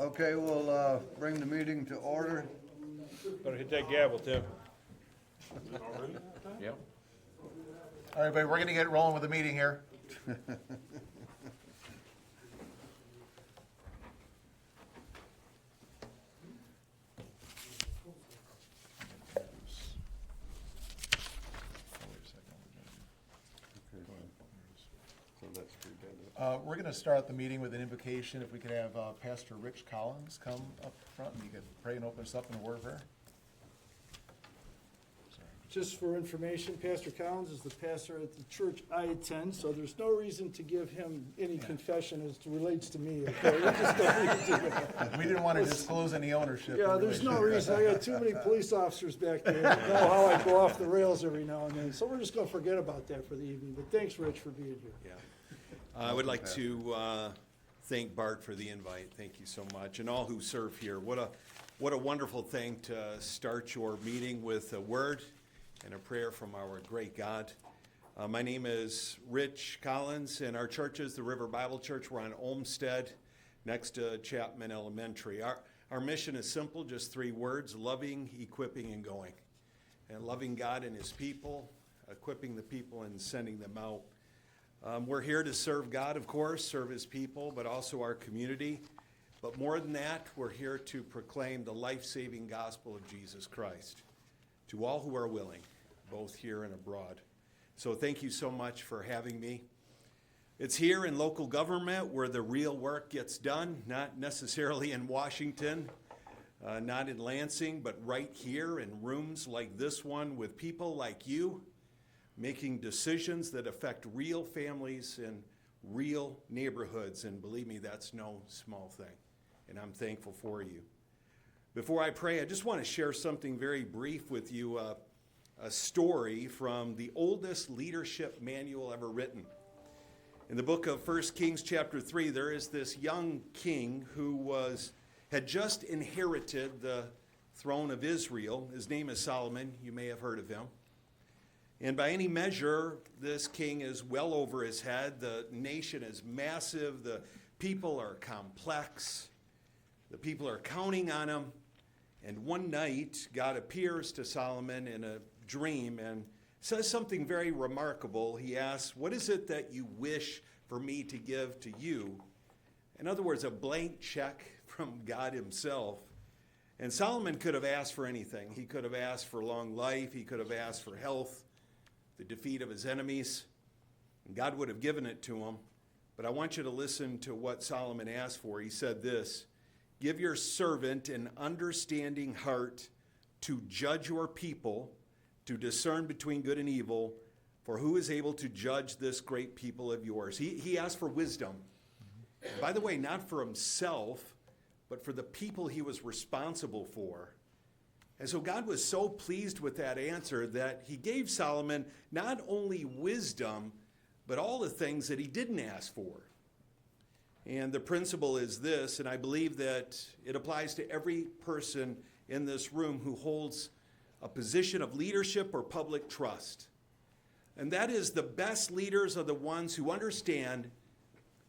Okay, we'll bring the meeting to order. Better hit that gavel, Tim. Yep. All right, everybody, we're going to get rolling with the meeting here. So that's pretty good. We're going to start the meeting with an invocation. If we could have Pastor Rich Collins come up front, and he could pray and open us up in a word of prayer. Just for information, Pastor Collins is the pastor at the church I attend, so there's no reason to give him any confession as it relates to me, okay? We just don't need to do that. We didn't want to disclose any ownership. Yeah, there's no reason. I got too many police officers back there that know how I go off the rails every now and then, so we're just gonna forget about that for the evening. But thanks, Rich, for being here. Yeah. I would like to thank Bart for the invite. Thank you so much. And all who serve here. What a wonderful thing to start your meeting with a word and a prayer from our great God. My name is Rich Collins, and our church is the River Bible Church. We're on Olmsted, next to Chapman Elementary. Our mission is simple, just 3 words: loving, equipping, and going. And loving God and his people, equipping the people, and sending them out. We're here to serve God, of course, serve his people, but also our community. But more than that, we're here to proclaim the life-saving gospel of Jesus Christ to all who are willing, both here and abroad. So thank you so much for having me. It's here in local government where the real work gets done, not necessarily in Washington, not in Lansing, but right here in rooms like this one with people like you, making decisions that affect real families and real neighborhoods. And believe me, that's no small thing. And I'm thankful for you. Before I pray, I just want to share something very brief with you, a story from the oldest leadership manual ever written. In the book of 1 Kings chapter 3, there is this young king who had just inherited the throne of Israel. His name is Solomon. You may have heard of him. And by any measure, this king is well over his head. The nation is massive. The people are complex. The people are counting on him. And one night, God appears to Solomon in a dream and says something very remarkable. He asks, "What is it that you wish for me to give to you?" In other words, a blank check from God himself. And Solomon could have asked for anything. He could have asked for long life. He could have asked for health, the defeat of his enemies. And God would have given it to him. But I want you to listen to what Solomon asked for. He said this: "Give your servant an understanding heart to judge your people, to discern between good and evil, for who is able to judge this great people of yours?" He asked for wisdom. By the way, not for himself, but for the people he was responsible for. And so God was so pleased with that answer that he gave Solomon not only wisdom, but all the things that he didn't ask for. And the principle is this, and I believe that it applies to every person in this room who holds a position of leadership or public trust. And that is, the best leaders are the ones who understand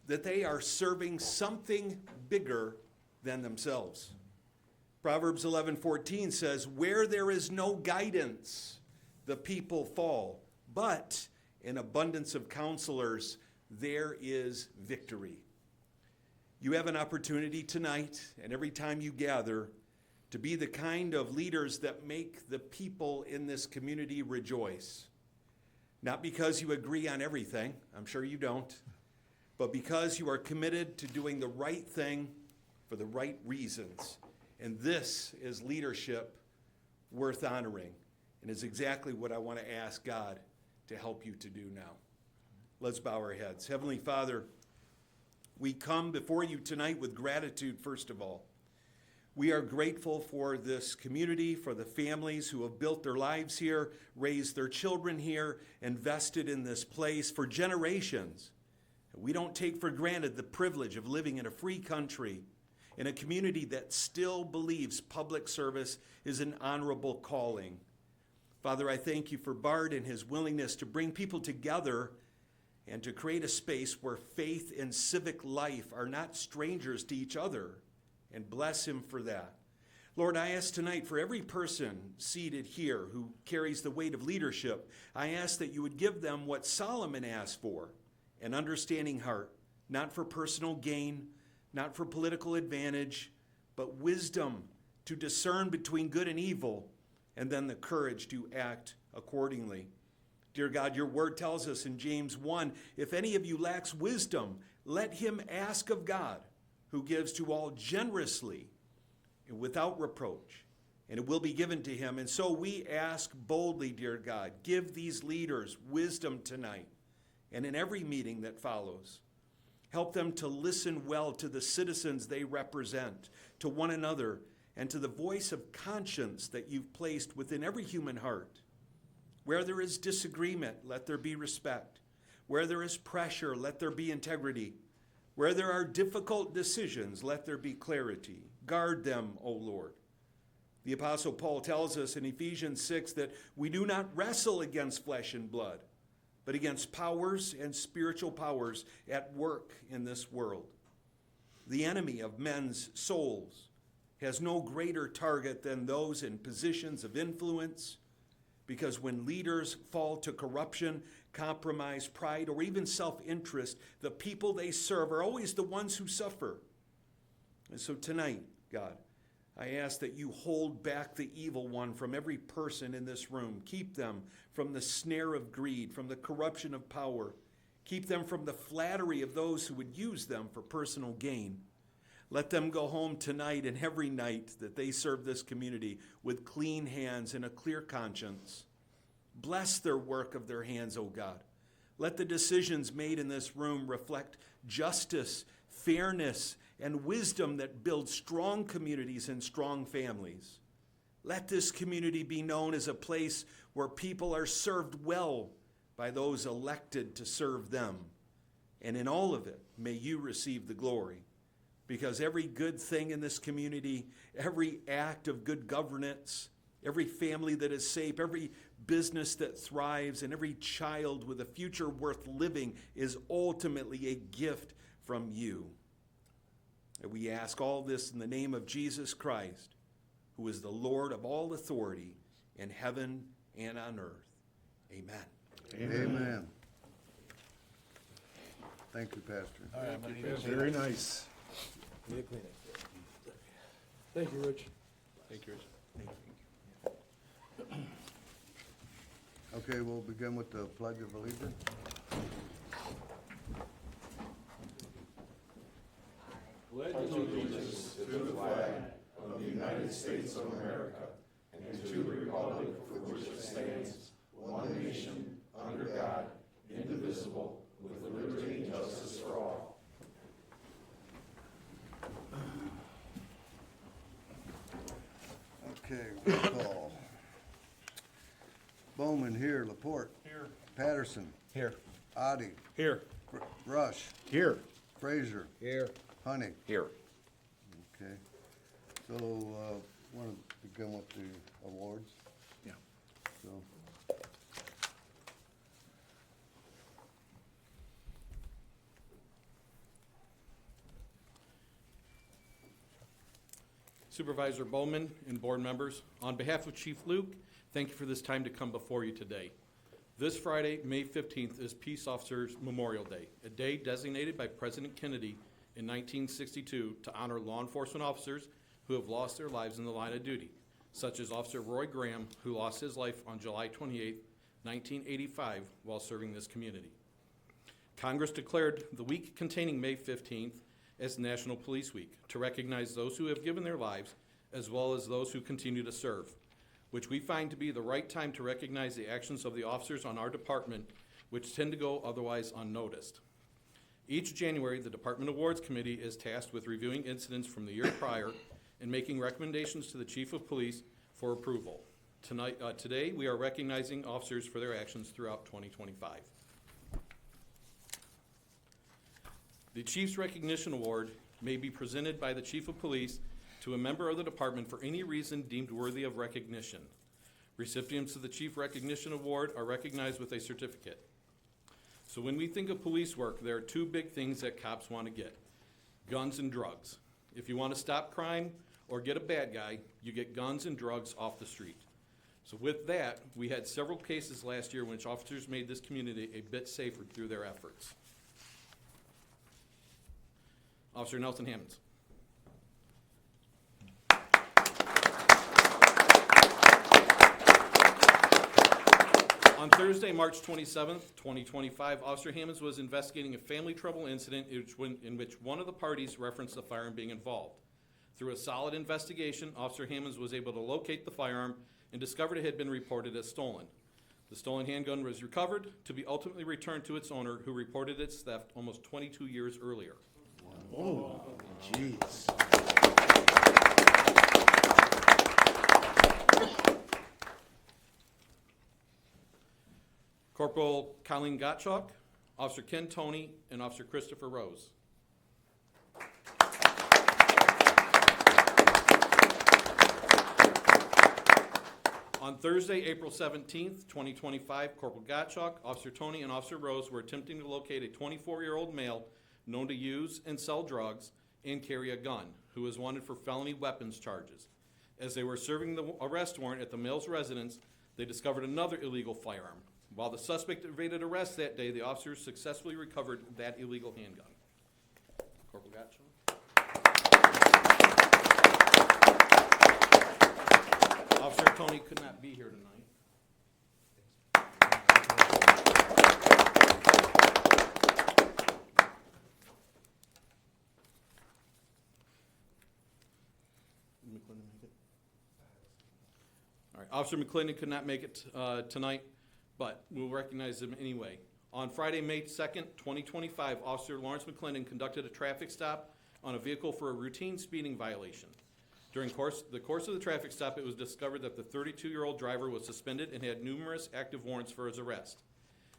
that they are serving something bigger than themselves. Proverbs 11:14 says, "Where there is no guidance, the people fall. But in abundance of counselors, there is victory." You have an opportunity tonight and every time you gather to be the kind of leaders that make the people in this community rejoice. Not because you agree on everything, I'm sure you don't, but because you are committed to doing the right thing for the right reasons. And this is leadership worth honoring, and is exactly what I want to ask God to help you to do now. Let's bow our heads. Heavenly Father, we come before you tonight with gratitude, first of all. We are grateful for this community, for the families who have built their lives here, raised their children here, invested in this place for generations. We don't take for granted the privilege of living in a free country, in a community that still believes public service is an honorable calling. Father, I thank you for Bart and his willingness to bring people together and to create a space where faith and civic life are not strangers to each other and bless him for that. Lord, I ask tonight for every person seated here who carries the weight of leadership, I ask that you would give them what Solomon asked for, an understanding heart, not for personal gain, not for political advantage, but wisdom to discern between good and evil, and then the courage to act accordingly. Dear God, your word tells us in James 1, if any of you lacks wisdom, let him ask of God, who gives to all generously and without reproach, and it will be given to him. And so we ask boldly, dear God, give these leaders wisdom tonight and in every meeting that follows. Help them to listen well to the citizens they represent, to one another, and to the voice of conscience that you've placed within every human heart. Where there is disagreement, let there be respect. Where there is pressure, let there be integrity. Where there are difficult decisions, let there be clarity. Guard them, O Lord. The Apostle Paul tells us in Ephesians 6 that we do not wrestle against flesh and blood, but against powers and spiritual powers at work in this world. The enemy of men's souls has no greater target than those in positions of influence, because when leaders fall to corruption, compromise, pride, or even self-interest, the people they serve are always the ones who suffer. And so tonight, God, I ask that you hold back the evil one from every person in this room. Keep them from the snare of greed, from the corruption of power. Keep them from the flattery of those who would use them for personal gain. Let them go home tonight and every night that they serve this community with clean hands and a clear conscience. Bless their work of their hands, O God. Let the decisions made in this room reflect justice, fairness, and wisdom that builds strong communities and strong families. Let this community be known as a place where people are served well by those elected to serve them. And in all of it, may you receive the glory. Because every good thing in this community, every act of good governance, every family that is safe, every business that thrives, and every child with a future worth living is ultimately a gift from you. And we ask all this in the name of Jesus Christ, who is the Lord of all authority in heaven and on earth. Amen. Amen. Thank you, Pastor. All right, I'm gonna need a Very nice. Thank you, Rich. Thank you, Rich. Okay, we'll begin with the Pledge of Allegiance. Okay, roll call. Bowman here, Laporte. Here. Patterson. Here. Addie. Here. Rush. Here. Frazier. Here. Honey. Here. Okay. So, want to begin with the awards? Yeah. So, Supervisor Bowman and board members, on behalf of Chief Luke, thank you for this time to come before you today. This Friday, May 15th, is Peace Officers Memorial Day, a day designated by President Kennedy in 1962 to honor law enforcement officers who have lost their lives in the line of duty, such as Officer Roy Graham, who lost his life on July 28, 1985, while serving this community. Congress declared the week containing May 15th as National Police Week to recognize those who have given their lives as well as those who continue to serve, which we find to be the right time to recognize the actions of the officers on our department, which tend to go otherwise unnoticed. Each January, the Department Awards Committee is tasked with reviewing incidents from the year prior and making recommendations to the Chief of Police for approval. Today, we are recognizing officers for their actions throughout 2025. The Chief's Recognition Award may be presented by the Chief of Police to a member of the department for any reason deemed worthy of recognition. Recipients of the Chief Recognition Award are recognized with a certificate. So when we think of police work, there are two big things that cops want to get: guns and drugs. If you want to stop crime or get a bad guy, you get guns and drugs off the street. So with that, we had several cases last year in which officers made this community a bit safer through their efforts. Officer Nelson Hammonds. On Thursday, March 27th, 2025, Officer Hammonds was investigating a family trouble incident in which one of the parties referenced the firearm being involved. Through a solid investigation, Officer Hammonds was able to locate the firearm and discovered it had been reported as stolen. The stolen handgun was recovered to be ultimately returned to its owner, who reported its theft almost 22 years earlier. Oh, jeez. Corporal Colleen Gottschalk, Officer Ken Toney, and Officer Christopher Rose. On Thursday, April 17th, 2025, Corporal Gottschalk, Officer Toney, and Officer Rose were attempting to locate a 24-year-old male known to use and sell drugs and carry a gun, who is wanted for felony weapons charges. As they were serving the arrest warrant at the male's residence, they discovered another illegal firearm. While the suspect evaded arrest that day, the officers successfully recovered that illegal handgun. Corporal Gottschalk. Officer Toney could not be here tonight. McClendon make it? All right, Officer McClendon could not make it tonight, but we'll recognize him anyway. On Friday, May 2nd, 2025, Officer Lawrence McClendon conducted a traffic stop on a vehicle for a routine speeding violation. During the course of the traffic stop, it was discovered that the 32-year-old driver was suspended and had numerous active warrants for his arrest.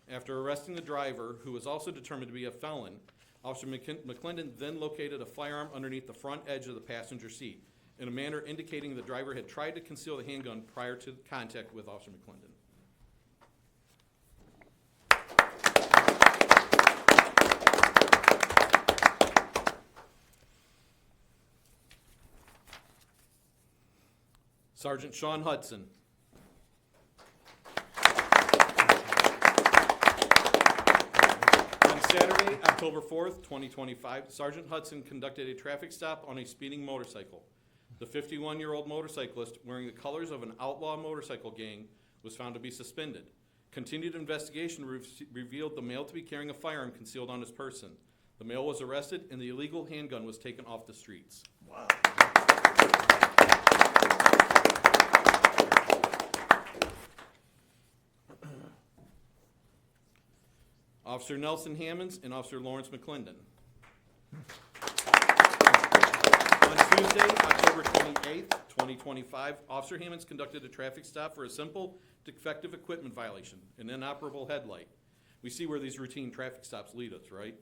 After arresting the driver, who was also determined to be a felon, Officer McClendon then located a firearm underneath the front edge of the passenger seat in a manner indicating the driver had tried to conceal the handgun prior to contact with Officer McClendon. Sergeant Sean Hudson. On Saturday, October 4th, 2025, Sergeant Hudson conducted a traffic stop on a speeding motorcycle. The 51-year-old motorcyclist, wearing the colors of an outlaw motorcycle gang, was found to be suspended. Continued investigation revealed the male to be carrying a firearm concealed on his person. The male was arrested and the illegal handgun was taken off the streets. Wow. Officer Nelson Hammonds and Officer Lawrence McClendon. On Tuesday, October 28th, 2025, Officer Hammonds conducted a traffic stop for a simple defective equipment violation, an inoperable headlight. We see where these routine traffic stops lead us, right?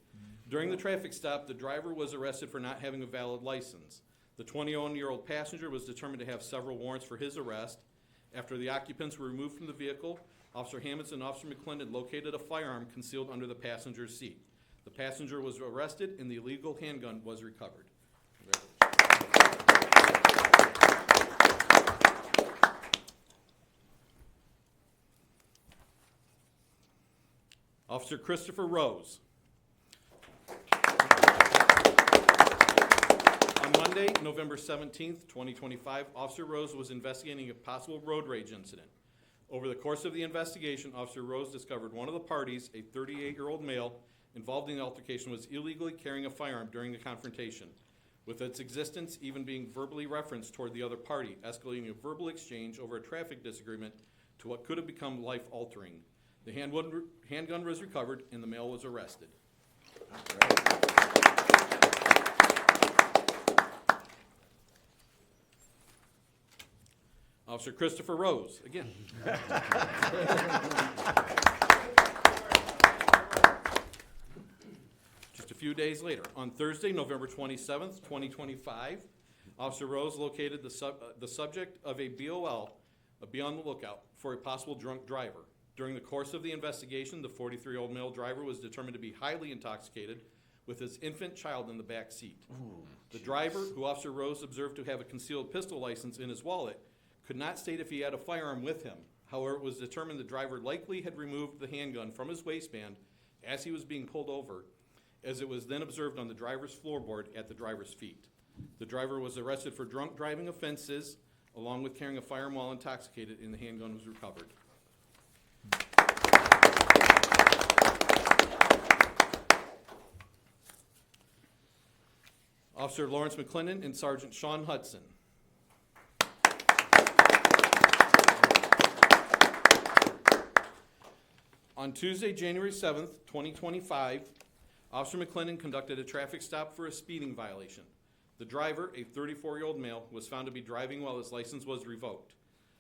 During the traffic stop, the driver was arrested for not having a valid license. The 21-year-old passenger was determined to have several warrants for his arrest. After the occupants were removed from the vehicle, Officer Hammonds and Officer McClendon located a firearm concealed under the passenger's seat. The passenger was arrested and the illegal handgun was recovered. Officer Christopher Rose. On Monday, November 17th, 2025, Officer Rose was investigating a possible road rage incident. Over the course of the investigation, Officer Rose discovered one of the parties, a 38-year-old male, involved in the altercation was illegally carrying a firearm during the confrontation, with its existence even being verbally referenced toward the other party, escalating a verbal exchange over a traffic disagreement to what could have become life-altering. The handgun was recovered and the male was arrested. Officer Christopher Rose, again. Just a few days later, on Thursday, November 27th, 2025, Officer Rose located the subject of a BOL, be on the lookout, for a possible drunk driver. During the course of the investigation, the 43-year-old male driver was determined to be highly intoxicated with his infant child in the back seat. The driver, who Officer Rose observed to have a concealed pistol license in his wallet, could not state if he had a firearm with him. However, it was determined the driver likely had removed the handgun from his waistband as he was being pulled over, as it was then observed on the driver's floorboard at the driver's feet. The driver was arrested for drunk driving offenses, along with carrying a firearm while intoxicated, and the handgun was recovered. Officer Lawrence McClendon and Sergeant Sean Hudson. On Tuesday, January 7th, 2025, Officer McClendon conducted a traffic stop for a speeding violation. The driver, a 34-year-old male, was found to be driving while his license was revoked.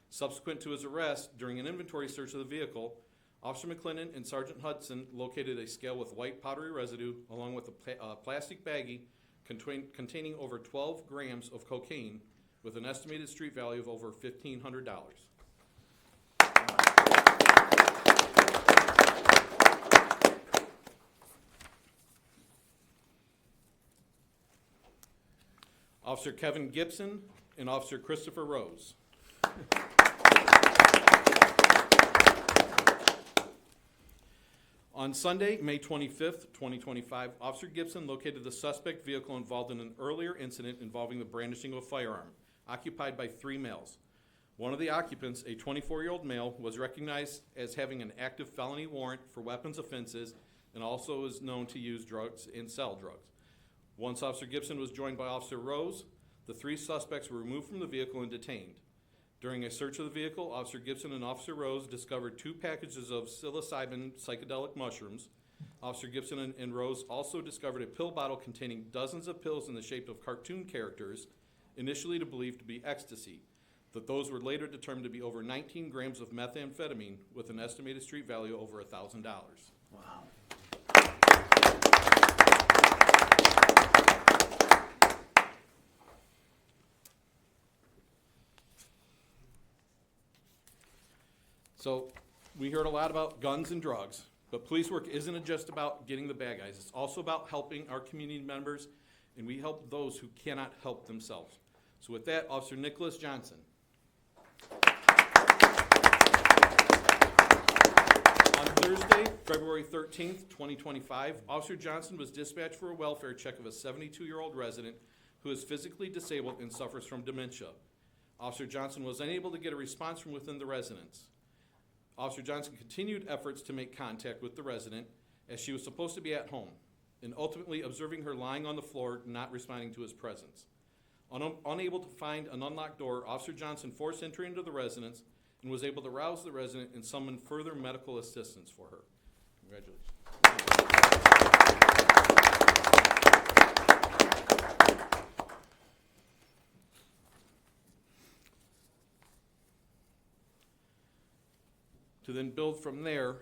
Subsequent to his arrest, during an inventory search of the vehicle, Officer McClendon and Sergeant Hudson located a scale with white powdery residue along with a plastic baggie containing over 12 grams of cocaine with an estimated street value of over $1,500. Officer Kevin Gibson and Officer Christopher Rose. On Sunday, May 25th, 2025, Officer Gibson located the suspect vehicle involved in an earlier incident involving the brandishing of a firearm, occupied by 3 males. One of the occupants, a 24-year-old male, was recognized as having an active felony warrant for weapons offenses and also is known to use drugs and sell drugs. Once Officer Gibson was joined by Officer Rose, the 3 suspects were removed from the vehicle and detained. During a search of the vehicle, Officer Gibson and Officer Rose discovered 2 packages of psilocybin psychedelic mushrooms. Officer Gibson and Rose also discovered a pill bottle containing dozens of pills in the shape of cartoon characters, initially believed to be ecstasy. That those were later determined to be over 19 grams of methamphetamine with an estimated street value over $1,000. Wow. So we heard a lot about guns and drugs, but police work isn't just about getting the bad guys. It's also about helping our community members, and we help those who cannot help themselves. So with that, Officer Nicholas Johnson. On Thursday, February 13th, 2025, Officer Johnson was dispatched for a welfare check of a 72-year-old resident who is physically disabled and suffers from dementia. Officer Johnson was unable to get a response from within the residence. Officer Johnson continued efforts to make contact with the resident as she was supposed to be at home, and ultimately observing her lying on the floor, not responding to his presence. Unable to find an unlocked door, Officer Johnson forced entry into the residence and was able to rouse the resident and summon further medical assistance for her. Congratulations. To then build from there,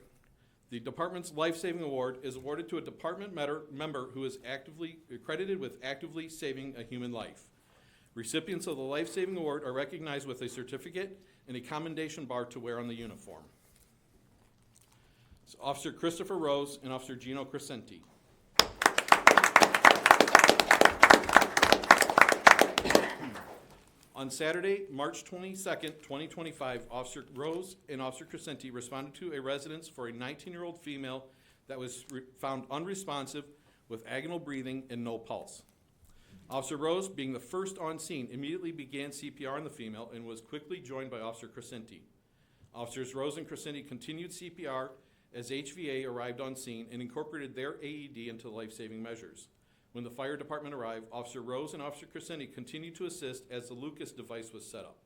the department's life-saving award is awarded to a department member who is actively accredited with actively saving a human life. Recipients of the life-saving award are recognized with a certificate and a commendation bar to wear on the uniform. So Officer Christopher Rose and Officer Gino Crescenti. On Saturday, March 22nd, 2025, Officer Rose and Officer Crescenti responded to a residence for a 19-year-old female that was found unresponsive with agonal breathing and no pulse. Officer Rose, being the first on scene, immediately began CPR on the female and was quickly joined by Officer Crescenti. Officers Rose and Crescenti continued CPR as HVA arrived on scene and incorporated their AED into life-saving measures. When the fire department arrived, Officer Rose and Officer Crescenti continued to assist as the Lucas device was set up.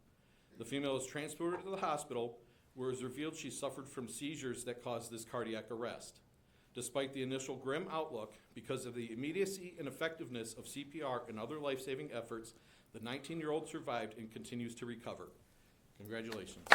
The female was transported to the hospital, where it was revealed she suffered from seizures that caused this cardiac arrest. Despite the initial grim outlook, because of the immediacy and effectiveness of CPR and other life-saving efforts, the 19-year-old survived and continues to recover. Congratulations.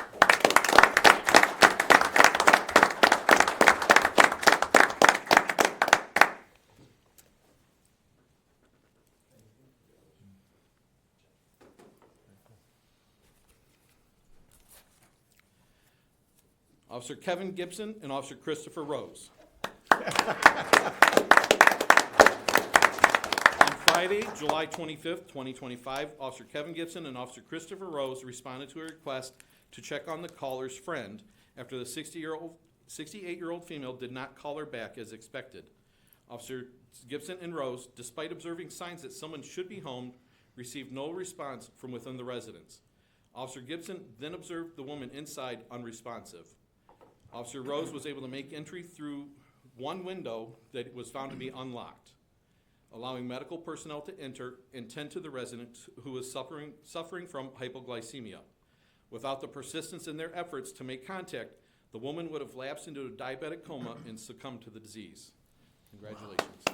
Officer Kevin Gibson and Officer Christopher Rose. Friday, July 25th, 2025, Officer Kevin Gibson and Officer Christopher Rose responded to a request to check on the caller's friend after the 68-year-old female did not call her back as expected. Officer Gibson and Rose, despite observing signs that someone should be home, received no response from within the residence. Officer Gibson then observed the woman inside unresponsive. Officer Rose was able to make entry through one window that was found to be unlocked, allowing medical personnel to enter and tend to the resident who was suffering from hypoglycemia. Without the persistence in their efforts to make contact, the woman would have lapsed into a diabetic coma and succumbed to the disease. Congratulations.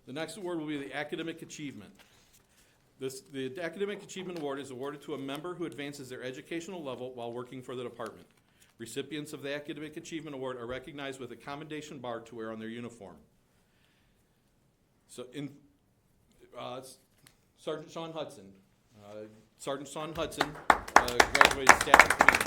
The next award will be the Academic Achievement. The Academic Achievement Award is awarded to a member who advances their educational level while working for the department. Recipients of the Academic Achievement Award are recognized with a commendation bar to wear on their uniform. So, Sergeant Sean Hudson. Sergeant Sean Hudson graduated staff and command.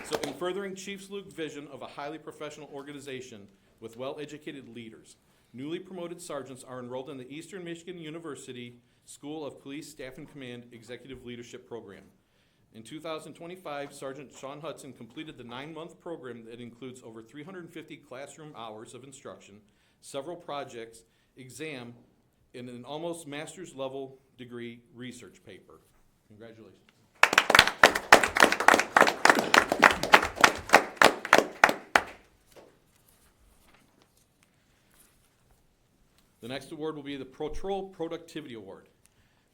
So, in furthering Chief Luke's vision of a highly professional organization with well-educated leaders, newly promoted sergeants are enrolled in the Eastern Michigan University School of Police Staff and Command Executive Leadership Program. In 2025, Sergeant Sean Hudson completed the 9-month program that includes over 350 classroom hours of instruction, several projects, exam, and an almost master's level degree research paper. Congratulations. The next award will be the Patrol Productivity Award.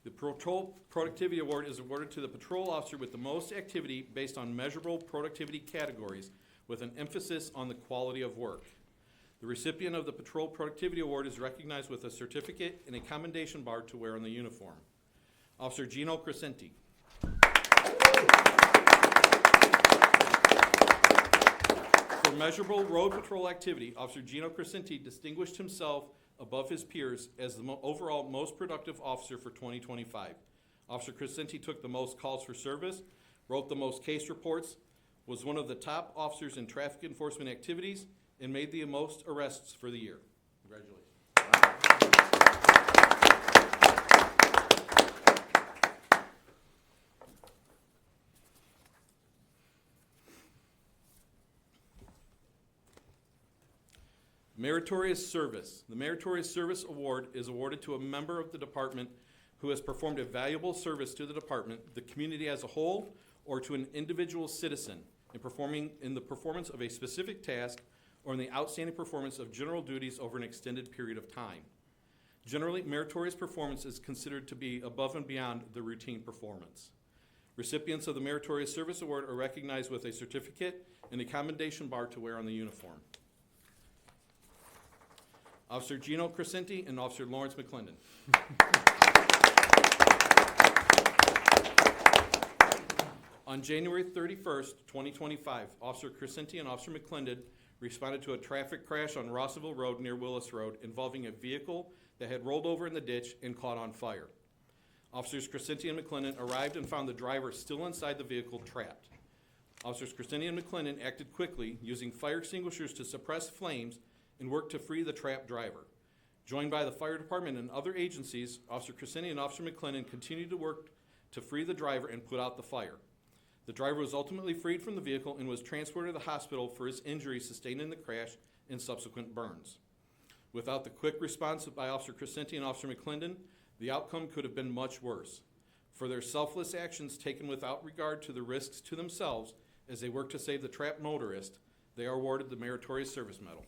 The Patrol Productivity Award is awarded to the patrol officer with the most activity based on measurable productivity categories with an emphasis on the quality of work. The recipient of the Patrol Productivity Award is recognized with a certificate and a commendation bar to wear on the uniform. Officer Gino Crescenti. For measurable road patrol activity, Officer Gino Crescenti distinguished himself above his peers as the overall most productive officer for 2025. Officer Crescenti took the most calls for service, wrote the most case reports, was one of the top officers in traffic enforcement activities, and made the most arrests for the year. Congratulations. Meritorious Service. The Meritorious Service Award is awarded to a member of the department who has performed a valuable service to the department, the community as a whole, or to an individual citizen in the performance of a specific task or in the outstanding performance of general duties over an extended period of time. Generally, meritorious performance is considered to be above and beyond the routine performance. Recipients of the Meritorious Service Award are recognized with a certificate and a commendation bar to wear on the uniform. Officer Gino Crescenti and Officer Lawrence McClendon. On January 31st, 2025, Officer Crescenti and Officer McClendon responded to a traffic crash on Rossville Road near Willis Road involving a vehicle that had rolled over in the ditch and caught on fire. Officers Crescenti and McClendon arrived and found the driver still inside the vehicle trapped. Officers Crescenti and McClendon acted quickly, using fire extinguishers to suppress flames and worked to free the trapped driver. Joined by the fire department and other agencies, Officer Crescenti and Officer McClendon continued to work to free the driver and put out the fire. The driver was ultimately freed from the vehicle and was transported to the hospital for his injuries sustained in the crash and subsequent burns. Without the quick response by Officer Crescenti and Officer McClendon, the outcome could have been much worse. For their selfless actions taken without regard to the risks to themselves as they worked to save the trapped motorist, they are awarded the Meritorious Service Medal.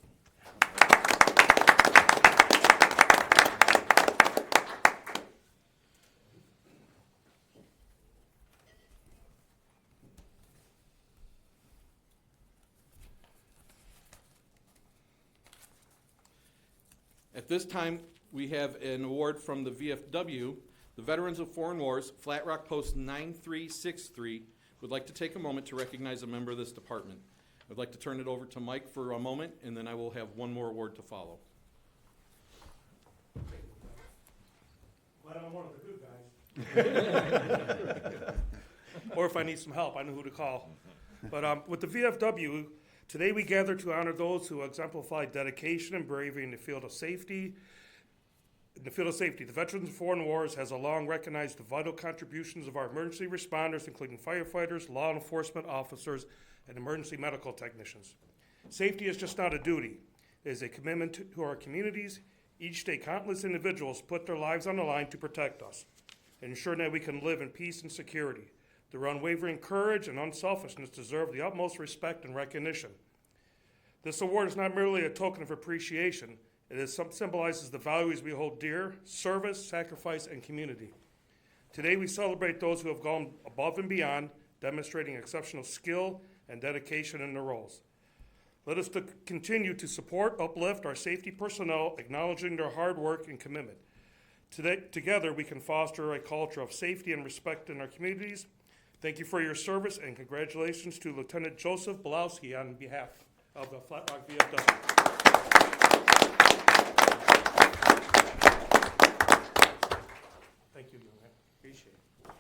At this time, we have an award from the VFW, the Veterans of Foreign Wars, Flat Rock Post 9363, would like to take a moment to recognize a member of this department. I'd like to turn it over to Mike for a moment, and then I will have one more award to follow. Glad I'm one of the good guys. Or if I need some help, I know who to call. But with the VFW, today we gather to honor those who exemplify dedication and bravery in the field of safety. The Veterans of Foreign Wars has long recognized the vital contributions of our emergency responders, including firefighters, law enforcement officers, and emergency medical technicians. Safety is just not a duty. It is a commitment to our communities. Each day, countless individuals put their lives on the line to protect us, ensuring that we can live in peace and security. Their unwavering courage and unselfishness deserve the utmost respect and recognition. This award is not merely a token of appreciation. It symbolizes the values we hold dear: service, sacrifice, and community. Today we celebrate those who have gone above and beyond, demonstrating exceptional skill and dedication in their roles. Let us continue to support, uplift our safety personnel, acknowledging their hard work and commitment. Together we can foster a culture of safety and respect in our communities. Thank you for your service, and congratulations to Lieutenant Joseph Belowski on behalf of the Flat Rock VFW. Thank you, young man. Appreciate it. There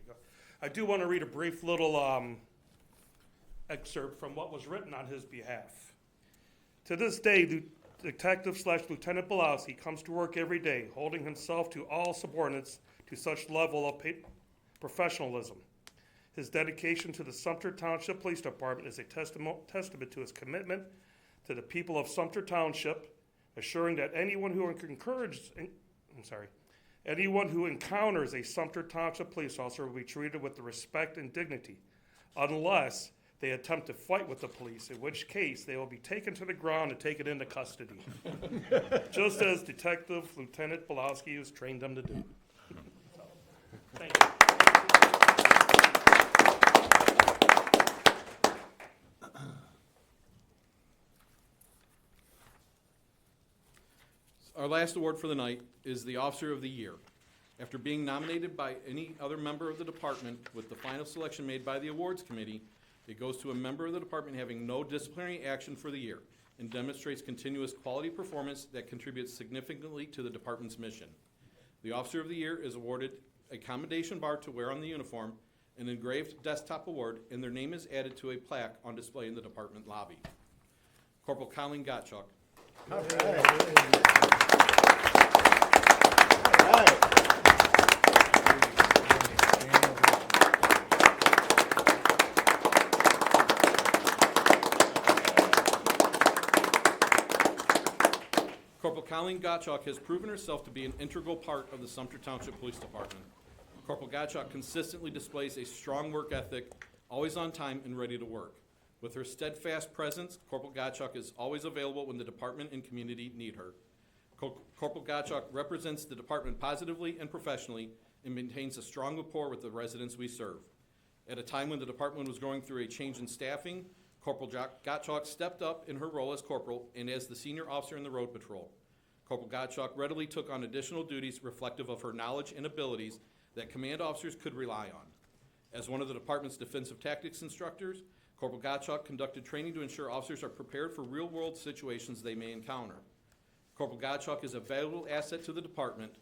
you go. I do want to read a brief little excerpt from what was written on his behalf. To this day, the Detective/Lieutenant Belowski comes to work every day, holding himself to all subordinates to such level of professionalism. His dedication to the Sumpter Township Police Department is a testament to his commitment to the people of Sumpter Township, assuring that anyone who encounters a Sumpter Township police officer will be treated with the respect and dignity, unless they attempt to fight with the police, in which case they will be taken to the ground and taken into custody, just as Detective Lieutenant Belowski has trained them to do. So, thank you. Our last award for the night is the Officer of the Year. After being nominated by any other member of the department with the final selection made by the awards committee, it goes to a member of the department having no disciplinary action for the year and demonstrates continuous quality performance that contributes significantly to the department's mission. The Officer of the Year is awarded a commendation bar to wear on the uniform, an engraved desktop award, and their name is added to a plaque on display in the department lobby. Corporal Colleen Gottschalk. All right. Corporal Colleen Gottschalk has proven herself to be an integral part of the Sumpter Township Police Department. Corporal Gottschalk consistently displays a strong work ethic, always on time and ready to work. With her steadfast presence, Corporal Gottschalk is always available when the department and community need her. Corporal Gottschalk represents the department positively and professionally and maintains a strong rapport with the residents we serve. At a time when the department was going through a change in staffing, Corporal Gottschalk stepped up in her role as corporal and as the senior officer in the road patrol. Corporal Gottschalk readily took on additional duties reflective of her knowledge and abilities that command officers could rely on. As one of the department's defensive tactics instructors, Corporal Gottschalk conducted training to ensure officers are prepared for real-world situations they may encounter. Corporal Gottschalk is a valuable asset to the department,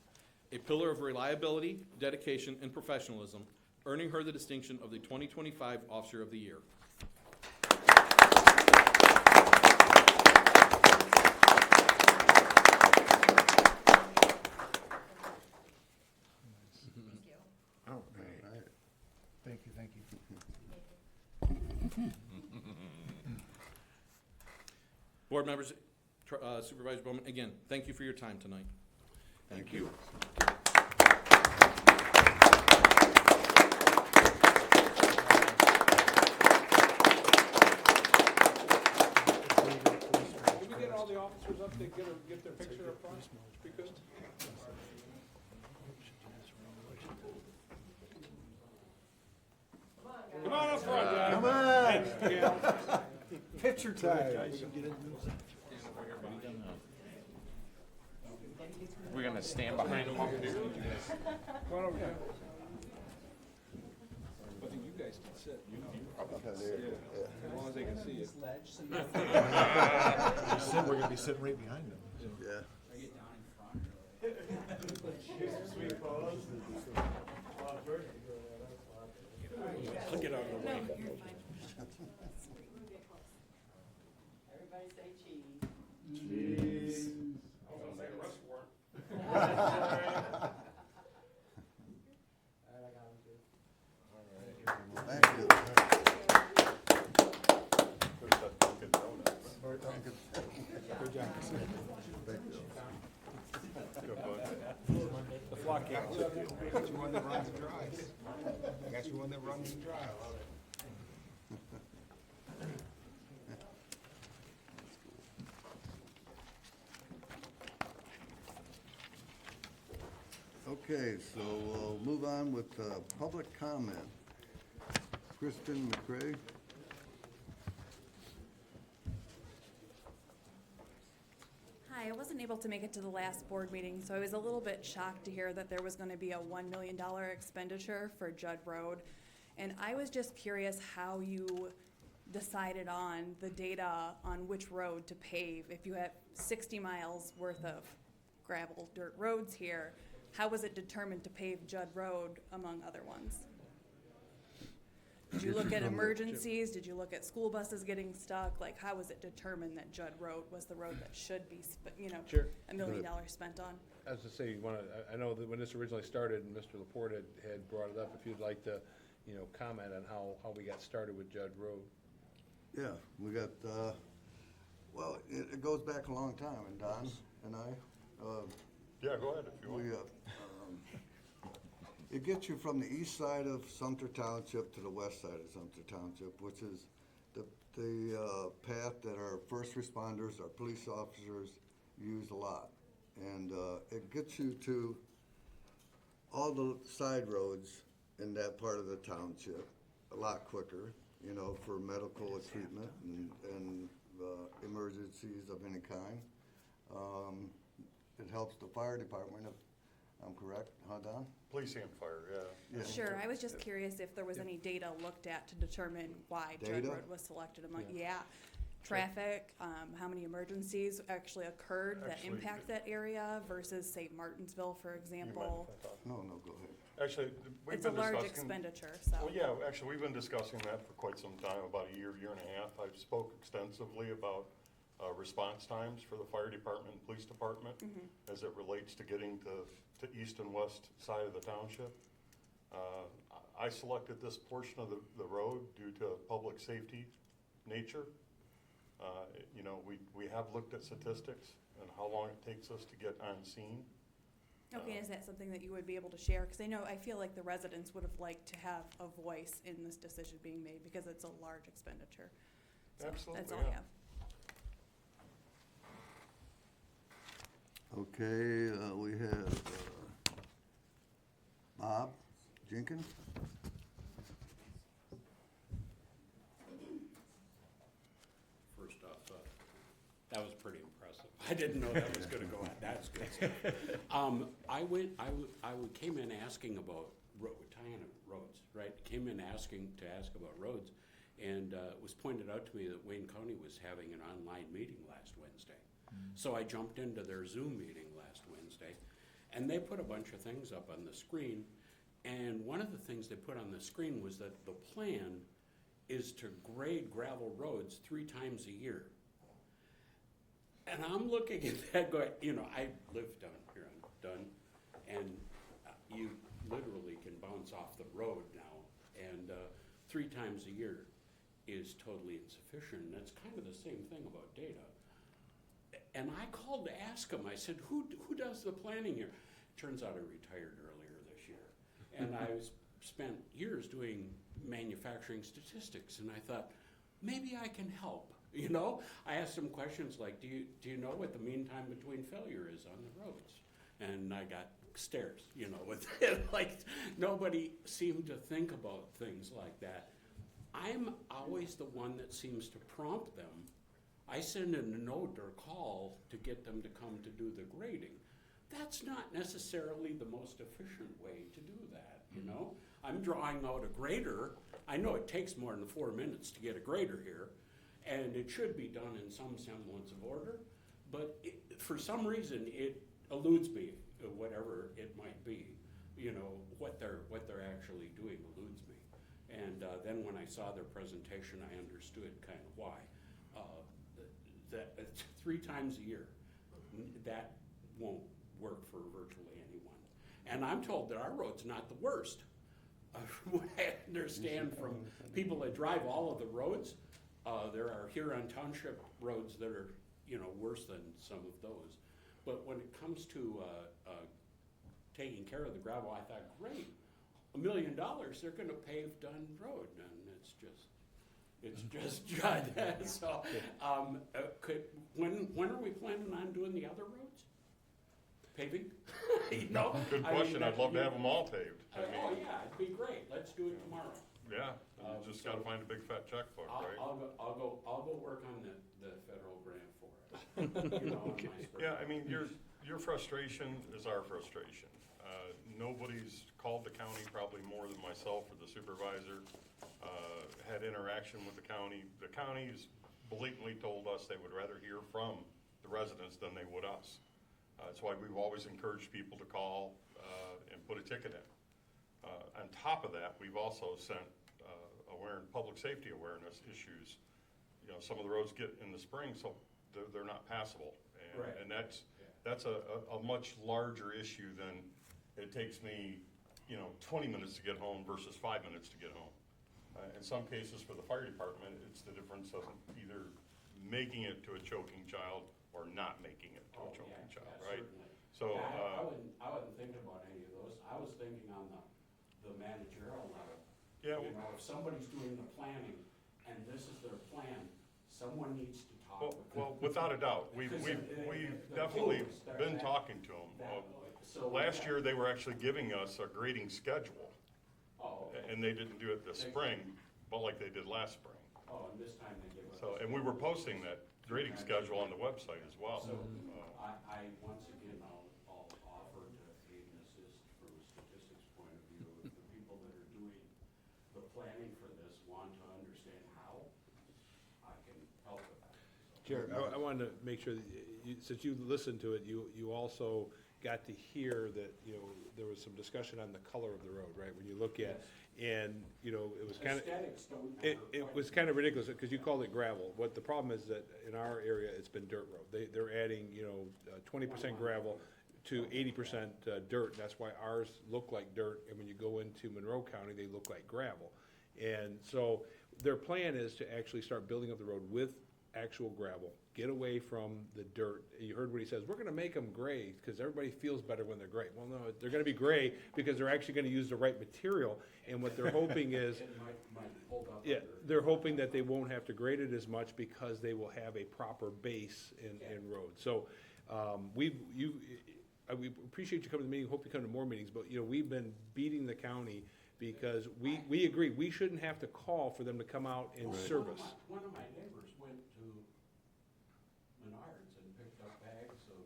a pillar of reliability, dedication, and professionalism, earning her the distinction of the 2025 Officer of the Year. All right. Thank you, thank you. Board members, Supervisor Bowman, again, thank you for your time tonight. Thank you. Can we get all the officers up to get their picture up front? We could? Come on up front, guys. Come on. Thanks, Gail. Picture time. We're gonna stand behind them up here. Come on over here. I think you guys guys can sit, you know. Yeah. As long as they can see it. We're gonna be sitting right behind them. Yeah. I'll get out of the way. Everybody say cheese. I was gonna say arrest warrant. All right, I got him too. Thank you. The flock got you. I got you one that runs and drives. I got you one that runs and drives. Okay, so we'll move on with public comment. Kristen McCray. Hi, I wasn't able to make it to the last board meeting, so I was a little bit shocked to hear that there was going to be a $1 million expenditure for Judd Road. And I was just curious how you decided on the data on which road to pave. If you have 60 miles worth of gravel, dirt roads here, how was it determined to pave Judd Road among other ones? Did you look at emergencies? Did you look at school buses getting stuck? Like, how was it determined that Judd Road was the road that should be, Sure. $1 million spent on? As I say, I know that when this originally started, and Mr. Laporte had brought it up, if you'd like to, comment on how we got started with Judd Road. Yeah, we got, well, it goes back a long time, and Don and I, Yeah, go ahead if you want. it gets you from the east side of Sumpter Township to the west side of Sumpter Township, which is the path that our first responders, our police officers use a lot. And it gets you to all the side roads in that part of the township a lot quicker, for medical treatment and emergencies of any kind. It helps the fire department, if I'm correct, huh, Don? Police and fire, yeah. Sure, I was just curious if there was any data looked at to determine why Judd Data? Road was selected among, traffic, how many emergencies actually occurred that Actually, impact that area versus, say, Martinsville, for example. No, go ahead. Actually, we've It's a been large discussing. expenditure, so. Well, yeah, actually, we've been discussing that for quite some time, about a year and a half. I've spoke extensively about response times for the fire department and police department as it relates to getting to east and west side of the township. I selected this portion of the road due to public safety nature. We have looked at statistics and how long it takes us to get on scene. Okay, is that something that you would be able to share? Because I feel like the residents would have liked to have a voice in this decision being made because it's a large expenditure. So Absolutely, that's all yeah. I have. Okay, we have Bob Jenkins. First off, that was pretty impressive. I didn't know that was gonna go on. That's good stuff. I came in asking about tying up roads, right? Came in asking about roads, and it was pointed out to me that Wayne County was having an online meeting last Wednesday. So I jumped into their Zoom meeting last Wednesday, and they put a bunch of things up on the screen. And one of the things they put on the screen was that the plan is to grade gravel roads 3 times a year. And I'm looking at that going, I live down here on Dunn, and you literally can bounce off the road now, and 3 times a year is totally insufficient. And that's kind of the same thing about data. And I called to ask him, I said, who does the planning here? Turns out I retired earlier this year. And I spent years doing manufacturing statistics, and I thought, maybe I can help. I asked him questions like, do you know what the mean time between failure is on the roads? And I got stares, with it. Like, nobody seemed to think about things like that. I'm always the one that seems to prompt them. I send in a note or call to get them to come to do the grading. That's not necessarily the most efficient way to do that. you know? I'm drawing out a grader. I know it takes more than 4 minutes to get a grader here, and it should be done in some semblance of order, but for some reason, it eludes me, whatever it might be. You know, what they're actually doing eludes me. And then when I saw their presentation, I understood kind of why. That 3 times a year, that won't work for virtually anyone. And I'm told that our road's not the worst. What I understand from people that drive all of the roads, there are Huron Township roads that are, you know, worse than some of those. But when it comes to taking care of the gravel, I thought, great, $1 million, they're gonna pave Dunn Road, and it's just Judd. So, when are we planning on doing the other roads? Paving? You know? Good question. I'd love to have them all paved. I Oh, mean, yeah, it'd be great. Let's do it tomorrow. yeah, you just gotta find a big fat checkbook, right? I'll go work on the federal grant for it. You know, on my spare Yeah, I time. mean, your frustration is our frustration. Nobody's called the county, probably more than myself or the supervisor, had interaction with the county. The county's blatantly told us they would rather hear from the residents than they would us. That's why we've always encouraged people to call and put a ticket in. On top of that, we've also sent public safety awareness issues. You know, some of the roads get in the spring, so they're not passable. Right. And that's a much larger issue than it takes me, 20 minutes to get home versus 5 minutes to get home. In some cases, for the fire department, it's the difference of either making it to a choking child or not making it to a choking child, right? Certainly. So, Yeah, I wasn't thinking about any of those. I was thinking on the managerial level. yeah, You know, if somebody's doing the planning and this is their plan, someone needs to talk with them. well, without a doubt, we've definitely been talking to them. Last year, they were actually giving us a grading schedule, and they didn't do it this spring, but like they did last spring. And this time they give us. So, and we were posting that grading schedule on the website as well. So, I once again, I'll offer to aid and assist from a statistics point of view. If the people that are doing the planning for this want to understand how, I can help with that. So- Chair, I wanted to make sure that since you listened to it, you also got to hear that, there was some discussion on the color of the road, right? When you look at, and, it was kind of. Aesthetics don't It matter. was kind of ridiculous, because you called it gravel. What the problem is that in our area, it's been dirt road. They're adding, 20% gravel to 80% dirt. That's why ours look like dirt, and when you go into Monroe County, they look like gravel. And so their plan is to actually start building up the road with actual gravel, get away from the dirt. You heard what he says, we're gonna make them gray, because everybody feels better when they're gray. Well, no, they're gonna be gray because they're actually gonna use the right material, and what they're hoping is, It might hold up. yeah, under- they're hoping that they won't have to grade it as much because they will have a proper base in road. So, we appreciate you coming to the meeting, hope you come to more meetings, but, we've been beating the county because we agree, we shouldn't have to call for them to come out and service. One of my neighbors went to Menards and picked up bags of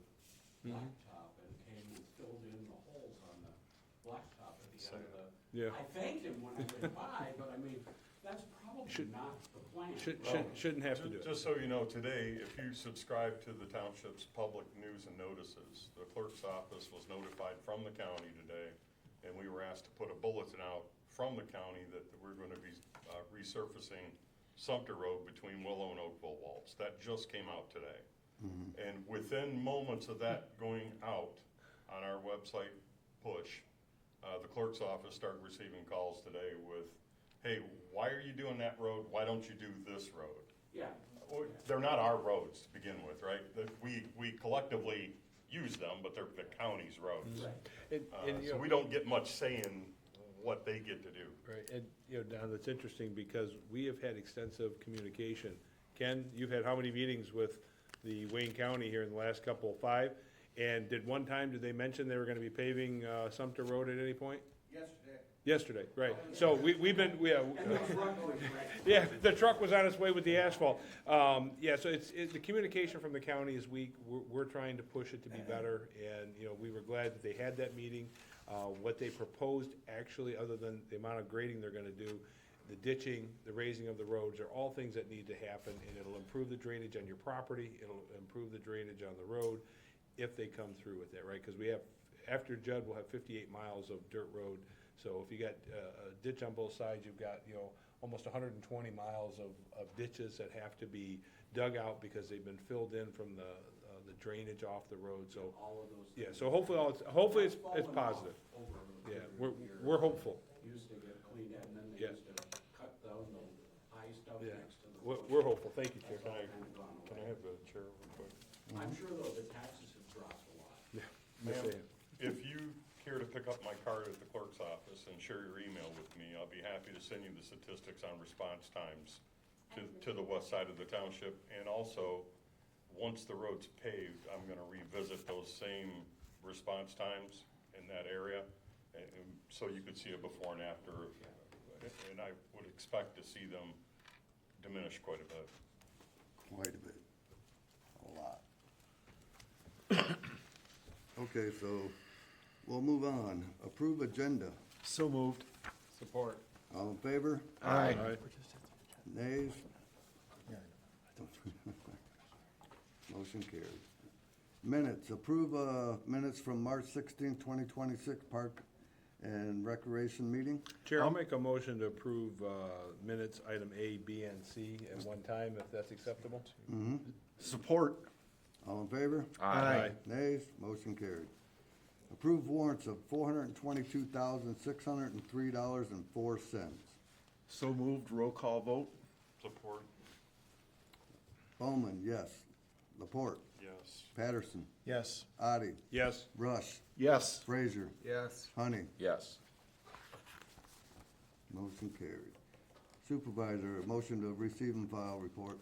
blacktop and came and filled in the holes on the blacktop at the end of the. Yeah. I thanked him when I went by, but I mean, that's probably Should- not the plan. Shouldn't have to do it. Just so you know, today, if you subscribe to the township's public news and notices, the clerk's office was notified from the county today, and we were asked to put a bulletin out from the county that we're gonna be resurfacing Sumpter Road between Willow and Oakville Waltz. That just came out today. And within moments of that going out on our website push, the clerk's office started receiving calls today with, hey, why are you doing that road? Why don't you do this road? Yeah. Well, they're not our roads to begin with, right? We collectively use them, but they're the county's roads. Right. So we don't get much say in what they get to do. Right, and, Don, that's interesting, because we have had extensive communication. Ken, you've had how many meetings with the Wayne County here in the last couple, 5? And did they mention they were gonna be paving, Sumpter Road at any point? Yesterday, right. So we've been, yeah, the truck was on its way with the asphalt. Yeah, so the communication from the county is weak. We're trying to push it to be better, and, we were glad that they had that meeting. What they proposed, actually, other than the amount of grading they're gonna do, the ditching, the raising of the roads, are all things that need to happen, and it'll improve the drainage on your property, it'll improve the drainage on the road, if they come through with that, right? Because we have, after Judd, we'll have 58 miles of dirt road, so if you got a ditch on both sides, you've got, you know, almost 120 miles of ditches that have to be dug out because they've been filled in from the drainage off the road, so. All of those. Yeah, so hopefully it's Fallen off positive. over a Yeah, period of years. we're hopeful. Used to get cleaned up, and then they Yeah. used to cut down the high stuff Yeah, next to the. we're hopeful, thank you, Chair. That's all kind of gone Can I away. have the chair real quick? I'm sure though, the taxes have dropped a lot. Yes, Ma'am, they have. if you care to pick up my card at the clerk's office and share your email with me, I'll be happy to send you the statistics on response times to the west side of the township. And also, once the road's paved, I'm gonna revisit those same response times in that area. And so you could see a before and after, and I would expect to see them diminish quite a bit. Quite a bit, a lot. Okay, so we'll move on. Approve agenda. So moved. Support. All in favor? Aye. Nays? Yeah. Motion carried. Minutes, approve, minutes from March 16, 2026 Park and Recreation meeting. Chair, I'll make a motion to approve minutes, item A, B, and C at one time, if that's acceptable. Support. All in favor? Aye. Nays? Motion carried. Approve warrants of $422,603.04. So moved. Roll call vote. Support? Bowman, yes. Laporte? Yes. Patterson? Yes. Addie? Yes. Rush? Yes. Frazier? Yes. Honey? Yes. Motion carried. Supervisor, motion to receive and file report.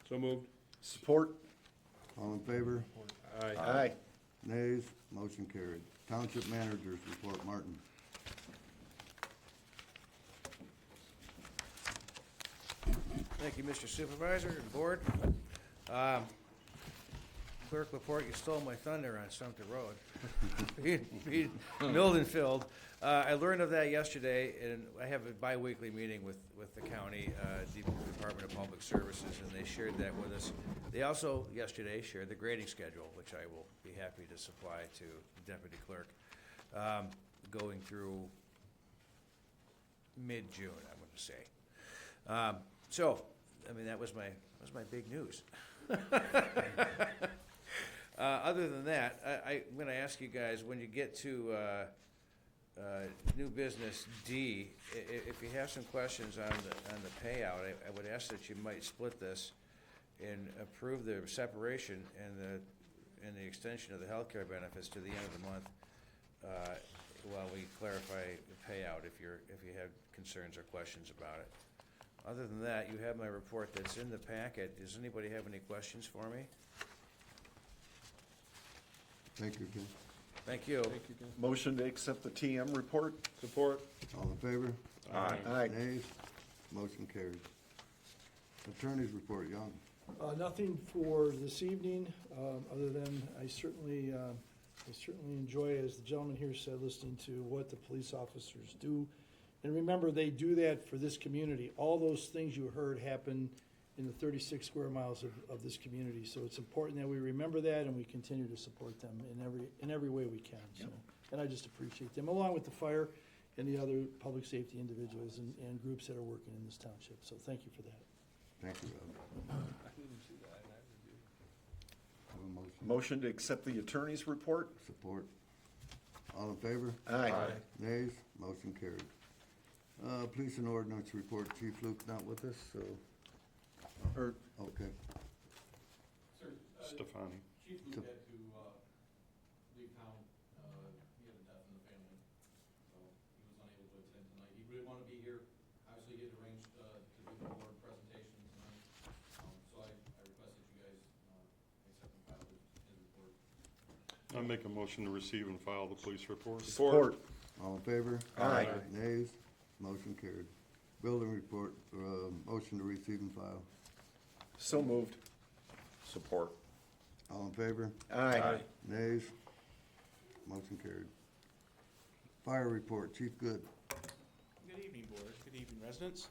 So moved. Support. All in favor? Aye. Aye. Nays? Motion carried. Township managers report, Martin. Thank you, Mr. Supervisor and Board. Clerk Laporte, you stole my thunder on Sumpter Road. Being milled and filled. I learned of that yesterday, and I have a bi-weekly meeting with the county, Department of Public Services, and they shared that with us. They also, yesterday, shared the grading schedule, which I will be happy to supply to the deputy clerk, going through mid-June, I'm gonna say. So, I mean, that was my big news. Other than that, I'm gonna ask you guys, when you get to new business D, if you have some questions on the payout, I would ask that you might split this and approve the separation and the extension of the healthcare benefits to the end of the month, while we clarify the payout if you have concerns or questions about it. Other than that, you have my report that's in the packet. Does anybody have any questions for me? Thank you, Ken. Thank you. Motion to accept the TM report. Support. All in favor? Aye. Aye. Nays? Motion carried. Attorney's report, Young. Nothing for this evening, other than I certainly enjoy, as the gentleman here said, listening to what the police officers do. And remember, they do that for this community. All those things you heard happen in the 36 square miles of this community. So it's important that we remember that and we continue to support them in every way we can. So, and I just appreciate them, along with the fire and the other public safety individuals and groups that are working in this township. So thank you for that. Thank you, Rob. Have a motion? Motion to accept the attorney's report. Support. All in favor? Aye. Nays? Motion carried. Police and ordinance report, Chief Luke not with us, so, Or, okay. Sir, Stefani. Chief Luke had to leave town. He had a death in the family, so he was unable to attend tonight. He really wanted to be here. Obviously, he had arranged to do the board presentation tonight. So I request that you guys accept and file his report. I make a motion to receive and file the police report. support. All in favor? Aye. Nays? Motion carried. Building report, motion to receive and file. So moved. All in favor? Aye. Nays? Motion carried. Fire report, Chief Good. Good evening, Board. Good evening, residents.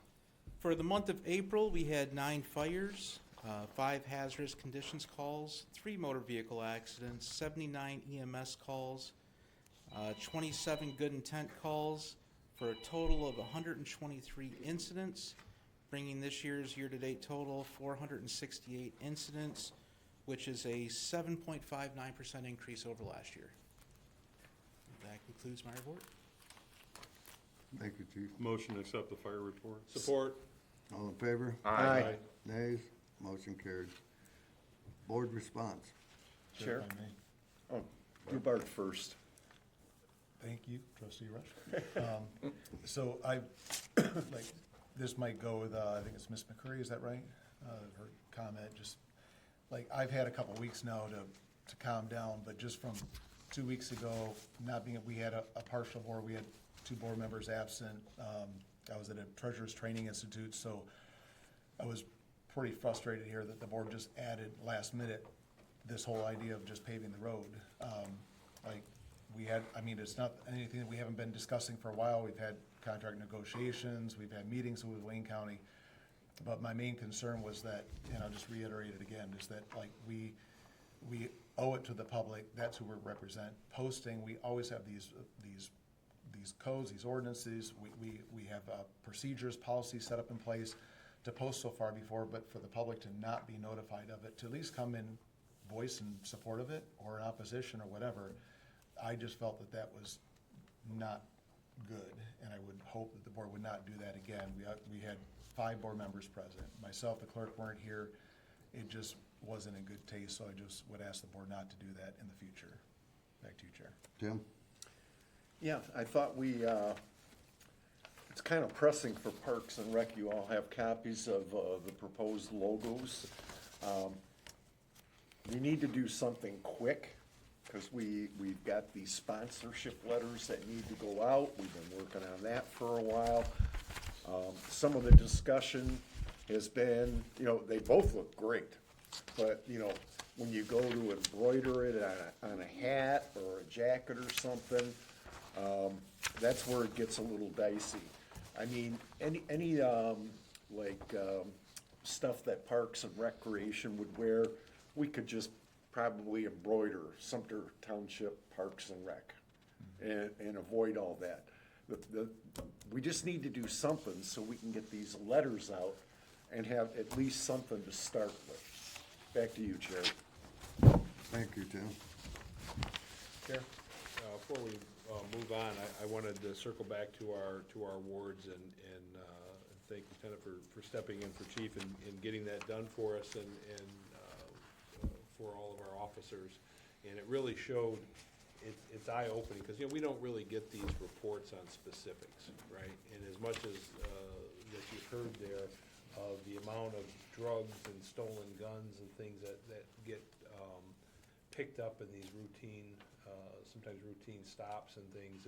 For the month of April, we had 9 fires, 5 hazardous conditions calls, 3 motor vehicle accidents, 79 EMS calls, 27 good intent calls, for a total of 123 incidents, bringing this year's year-to-date total 468 incidents, which is a 7.59% increase over last year. That concludes my report. Thank you, Chief. Motion to accept the fire report. Support. All in favor? Aye. Nays? Motion carried. Board response. Chair? Oh, do Bart first. Thank you, trustee Rush. So I, like, this might go with, I think it's Ms. McCurry, is that right? Her comment, just, like, I've had a couple weeks now to calm down, but just from 2 weeks ago, not being, we had a partial board, we had 2 board members absent. I was at a treasurer's training institute, so I was pretty frustrated here that the board just added last minute this whole idea of just paving the road. Like, we had, I mean, it's not anything that we haven't been discussing for a while. We've had contract negotiations, we've had meetings with Wayne County. But my main concern was that, and I'll just reiterate it again, is that, like, we owe it to the public, that's who we represent. Posting, we always have these codes, these ordinances, we have procedures, policies set up in place to post so far before, but for the public to not be notified of it, to at least come in, voice in support of it, or in opposition, or whatever, I just felt that that was not good, and I would hope that the board would not do that again. We had 5 board members present. Myself, the clerk, weren't here. It just wasn't in good taste, so I just would ask the board not to do that in the future. Back to you, Chair. Tim? Yeah, I thought it's kind of pressing for Parks and Rec. You all have copies of the proposed logos. We need to do something quick, because we've got these sponsorship letters that need to go out. We've been working on that for a while. Some of the discussion has been, they both look great, but, when you go to embroider it on a hat or a jacket or something, that's where it gets a little dicey. I mean, any stuff that Parks and Recreation would wear, we could just probably embroider Sumpter Township Parks and Rec and avoid all that. We just need to do something so we can get these letters out and have at least something to start with. Back to you, Chair. Thank you, Tim. Chair? Before we move on, I wanted to circle back to our wards and thank Lieutenant for stepping in for Chief and getting that done for us and for all of our officers. And it really showed, it's eye-opening, because, we don't really get these reports on specifics, right? And as much as that you've heard there of the amount of drugs and stolen guns and things that get picked up in these sometimes routine stops and things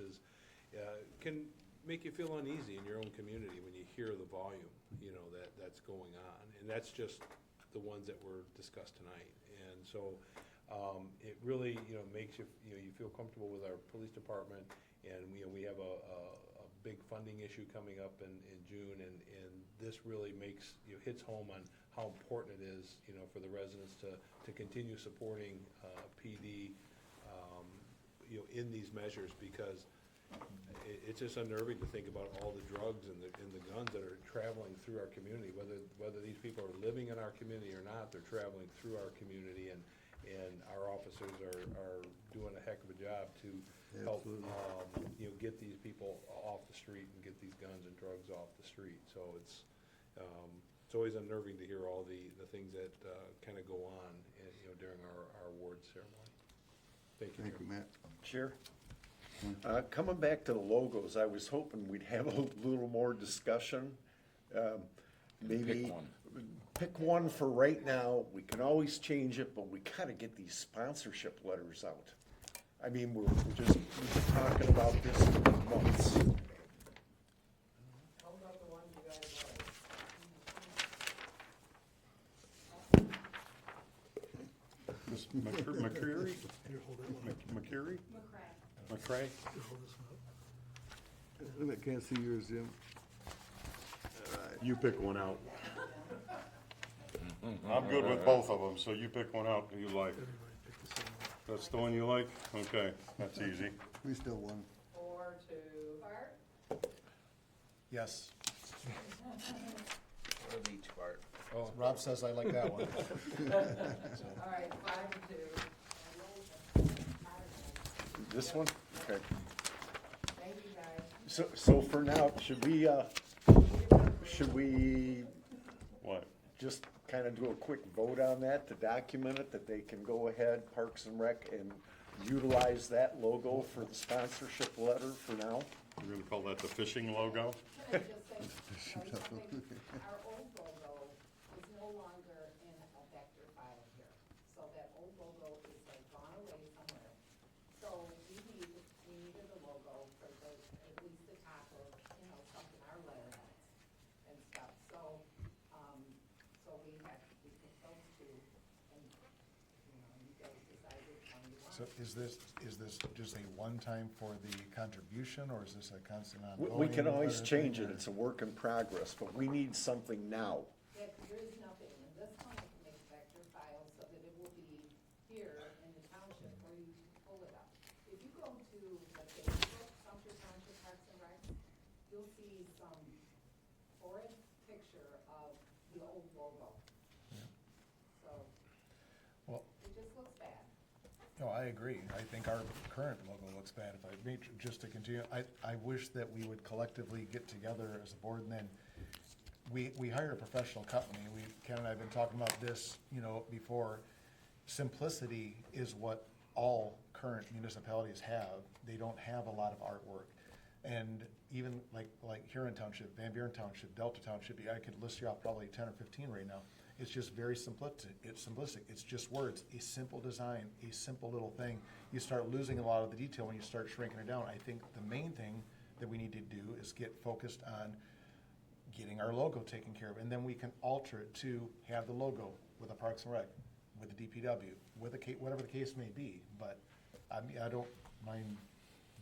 can make you feel uneasy in your own community when you hear the volume, that's going on. And that's just the ones that were discussed tonight. And so it really, makes you, you feel comfortable with our police department. And we have a big funding issue coming up in June, and this really hits home on how important it is, for the residents to continue supporting PD, in these measures, because it's just unnerving to think about all the drugs and the guns that are traveling through our community, whether these people are living in our community or not, they're traveling through our community, and our officers are doing a heck of a job to help, get these people off the street and get these guns and drugs off the street. So it's always unnerving to hear all the things that kind of go on, during our award ceremony. Thank you, Thank you, Matt. Chair? Coming back to the logos, I was hoping we'd have a little more discussion. Maybe pick one for right now. We can always change it, but we gotta get these sponsorship letters out. I mean, we've been talking about this for months. How about the one you guys Ms. McCreary? Here, hold that one up. McCreary? McCray. McCray? Here, hold this one up. I can't see yours, Jim. You pick one out. I'm good with both of them, so you pick one out that you like. That's the one you like? Okay, that's easy. We still won. 4-2. Bart? Yes. Or each part. Oh, Rob says I like that one. All right, 5-2. This one? Okay. Thank you, guys. So for now, should we What? just kind of do a quick vote on that to document it, that they can go ahead, Parks and Rec, and utilize that logo for the sponsorship letter for now? We're gonna call that the fishing logo? Can I just say, our old logo is no longer in a vector file here. So that old logo is like gone away somewhere. So we needed a logo for the, at least the top of, something, our letterheads and stuff. So, we had, we put those two, and, you guys decide which one you want. So is this just a one-time for the contribution, or is this a constant We ongoing? can always letter change thing, it, or- it's a work in progress, but we need something now. There is nothing, and this one I can make vector files so that it will be here in the township where you can pull it up. If you go to the Facebook, Sumpter Township Parks and Recs, you'll see some horrid picture of the old logo. So, Well, it just looks bad. no, I agree. I think our current logo looks bad. If I may, just to continue, I wish that we would collectively get together as a board, and then we hired a professional company. Ken and I have been talking about this, before. Simplicity is what all current municipalities have. They don't have a lot of artwork. And even like here in Township, Van Buren Township, Delta Township, I could list you off probably 10 or 15 right now. It's just very simplistic. It's just words, a simple design, a simple little thing. You start losing a lot of the detail when you start shrinking it down. I think the main thing that we need to do is get focused on getting our logo taken care of, and then we can alter it to have the logo with the Parks and Rec, with the DPW, with whatever the case may be. But I mean, I don't mind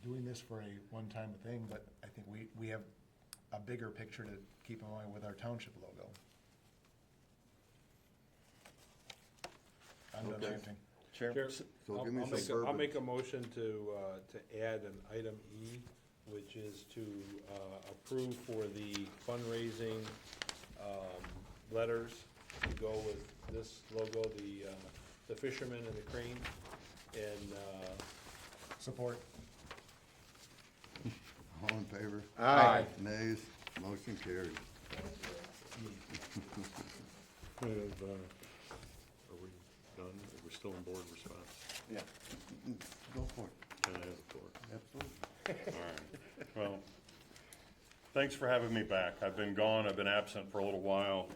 doing this for a one-time thing, but I think we have a bigger picture to keep in mind with our township logo. I'm done Okay. ranting. Chair, So I'll give me some make a- I'll verbiage. make a motion to add an item E, which is to approve for the fundraising letters to go with this logo, the fisherman and the crane, and Support. All in favor? Aye. Nays? Motion carried. Are we done? Are we still in board response? Yeah. Go for it. Can I have the floor? Absolutely. All right. Well, thanks for having me back. I've been gone, I've been absent for a little while.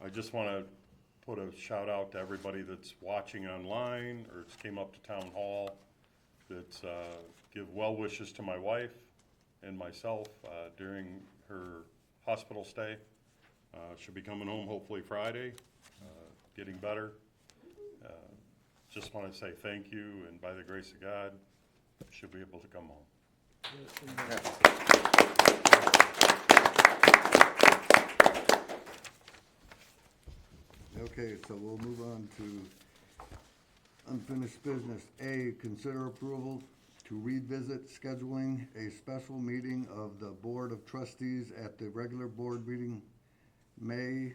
I just want to put a shout out to everybody that's watching online or just came up to town hall, that give well wishes to my wife and myself during her hospital stay. She'll be coming home hopefully Friday, getting better. Just want to say thank you, and by the grace of God, she'll be able to come home. Okay, so we'll move on to unfinished business. A, consider approval to revisit scheduling a special meeting of the Board of Trustees at the regular board meeting, May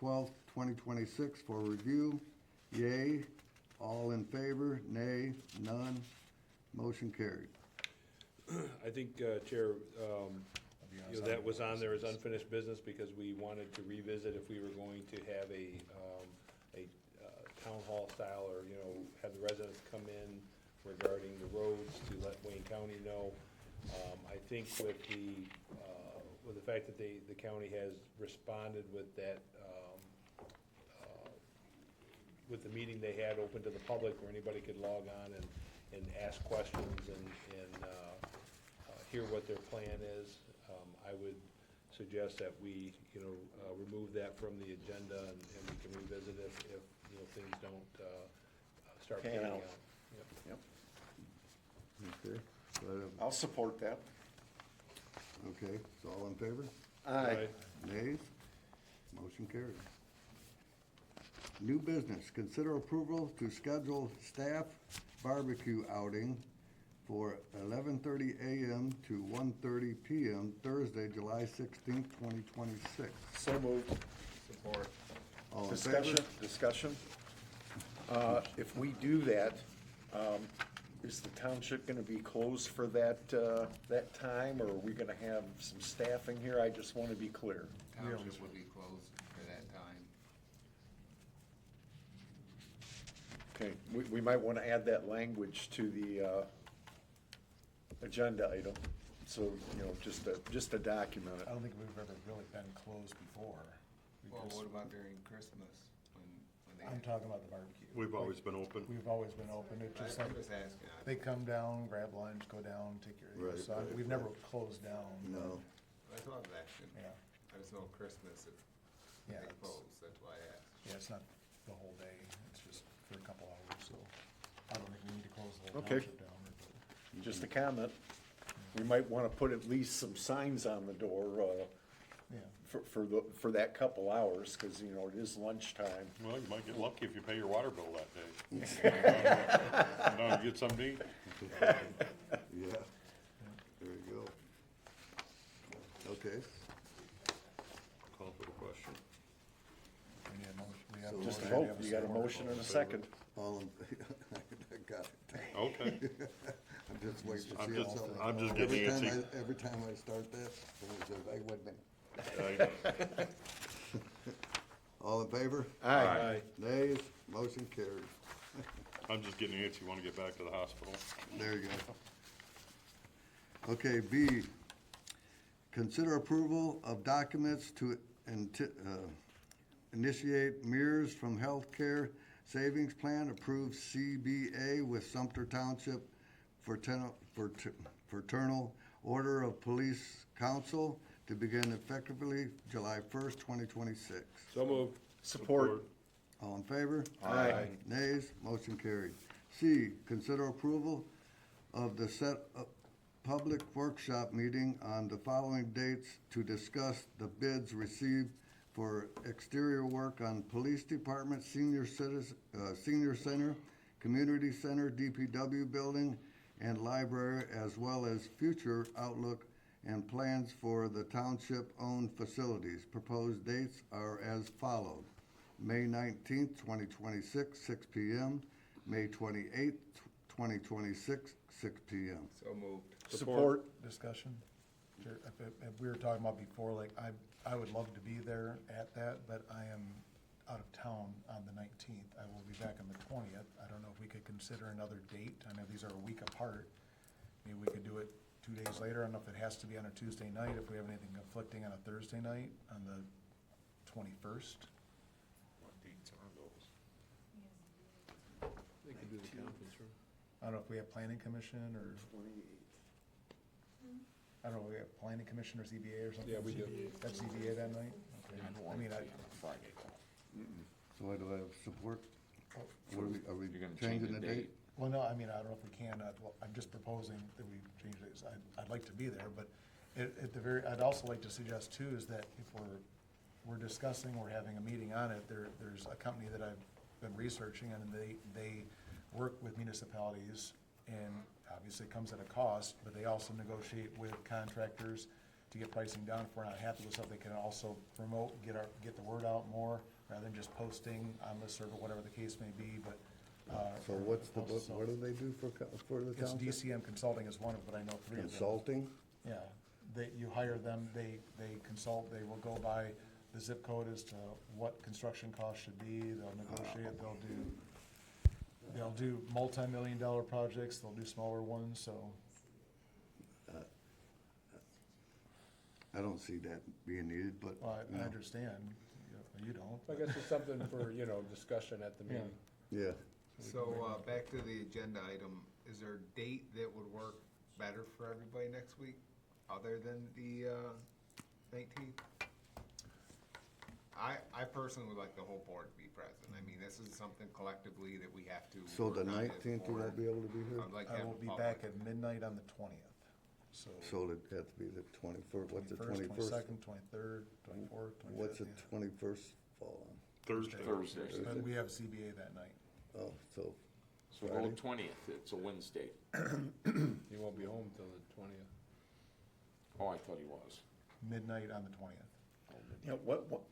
12th, 2026 for review. Yay. All in favor? Nay. None. Motion carried. I think, Chair, that was on there as unfinished business because we wanted to revisit if we were going to have a town hall style, or, have the residents come in regarding the roads to let Wayne County know. I think with the fact that the county has responded with that, with the meeting they had open to the public where anybody could log on and ask questions and hear what their plan is, I would suggest that we, remove that from the agenda and we can revisit it if things don't start Pan panning out. out. Yep. Yep. Okay. I'll support that. Okay, so all in favor? Aye. Nays? Motion carries. New business, consider approval to schedule staff barbecue outing for 11:30 a.m. to 1:30 p.m. Thursday, July 16th, 2026. So moved. Support. All in Discussion, favor? discussion. If we do that, is the township gonna be closed for that, that time, or are we gonna have some staffing here? I just wanna be clear. Township will be closed for that time. Okay, we might wanna add that language to the, agenda item, so, you know, just to document it. I don't think we've ever really been closed before. We Well, just- what about during Christmas when they? I'm talking about the barbecue. We've always been open. We've always been open, it's just like, I'm just asking. they come down, grab lunch, go down, take your, Right, so right, we've never right. closed down. No. That's what I was asking. Yeah, I just know Christmas if yeah, they it's, close, that's why I asked. yeah, it's not the whole day, it's just for a couple hours, so I don't think we need to close the whole Okay. township down. Just a comment. We might wanna put at least some signs on the door, Yeah, for that couple hours, cause you know, it is lunchtime. Well, you might get lucky if you pay your water bill that day. No, you get something to eat. Yeah. There you go. Okay. Call for the question. we need a motion, we have So a Just a motion, we vote, have a you got a support. motion and a second. All in, I got it. Okay. I'm just waiting to I'm see just- something. I'm just getting antsy. Every time I start that, someone says, "Hey, wait a minute." All in favor? Aye. Nays? Motion carried. I'm just getting antsy, wanna get back to the hospital. There you go. Okay, B, consider approval of documents to initiate mirrors from healthcare savings plan, approved CBA with Sumpter Township Fraternal Order of Police Council to begin effectively July 1st, 2026. So moved. Support. All in favor? Aye. Nays? Motion carried. C, consider approval of the set public workshop meeting on the following dates to discuss the bids received for exterior work on Police Department, Senior Center, Community Center, DPW Building, and Library, as well as future outlook and plans for the township-owned facilities. Proposed dates are as follows: May 19th, 2026, 6 p.m., May 28th, 2026, 6 p.m. So moved. Support. Discussion? Sure, if we were talking about before, like, I would love to be there at that, but I am out of town on the 19th. I will be back on the 20th. I don't know if we could consider another date. I know these are a week apart. Maybe we could do it 2 days later. I don't know if it has to be on a Tuesday night, if we have anything conflicting on a Thursday night, on the 21st. What dates are those? They could do the conference room. I don't know if we have planning commission or, I don't know, we have planning commission or ZBA or something? Yeah, we do. That's ZBA that night? Okay. I mean, Friday. So I do I have support? What are we You're gonna change changing the the date? date? well, no, I mean, I don't know if we can, well, I'm just proposing that we change it. I'd like to be there, but at the very, I'd also like to suggest too, is that if we're discussing, we're having a meeting on it, there's a company that I've been researching, and they work with municipalities, and obviously it comes at a cost, but they also negotiate with contractors to get pricing down. If we're not happy with something, they can also promote, get the word out more, rather than just posting on listserv or whatever the case may be, but. So what's the, what do they do for the It's township? DCM Consulting is one of, but I know three of them. Consulting? Yeah, you hire them, they consult, they will go by the zip code as to what construction costs should be, they'll negotiate, they'll do multi-million-dollar projects, they'll do smaller ones, so. I don't see that being needed, but, Well, you I know, understand, you don't. I guess it's something for, discussion at the meeting. yeah. So, back to the agenda item, is there a date that would work better for everybody next week, other than the, 19th? I personally would like the whole board to be present. I mean, this this is something collectively that we have to. So the work on as 19th you board. won't be able to be here? I'd like to I have will a be public- back at midnight on the 20th, so. So it'd have to be the 21st, what's the 21st, 21st? 22nd, 23rd, 24th, 25th. What's the yeah. 21st fall on? Thursday. But we have CBA that night. Oh, so So Friday? go 20th, it's a Wednesday. You won't be home till the 20th. Oh, I thought he was. Midnight on the 20th. Yeah, what, Well,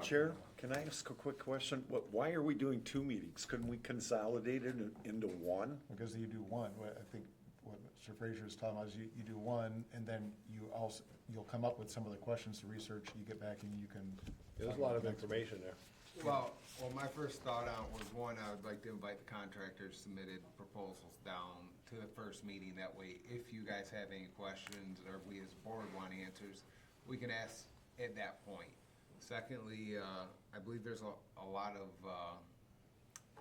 Chair, can I ask a quick question? Why are we doing two meetings? Couldn't we consolidate it into one? Because you do one, I think what Mr. Frazier is telling us, you do one, and then you'll come up with some of the questions to research, you get back and you can. There's a lot of information there. Well, my first thought on it was, one, I would like to invite the contractors submitted proposals down to the first meeting. That way, if you guys have any questions, or we as a board want answers, we can ask at that point. Secondly, I believe there's a lot of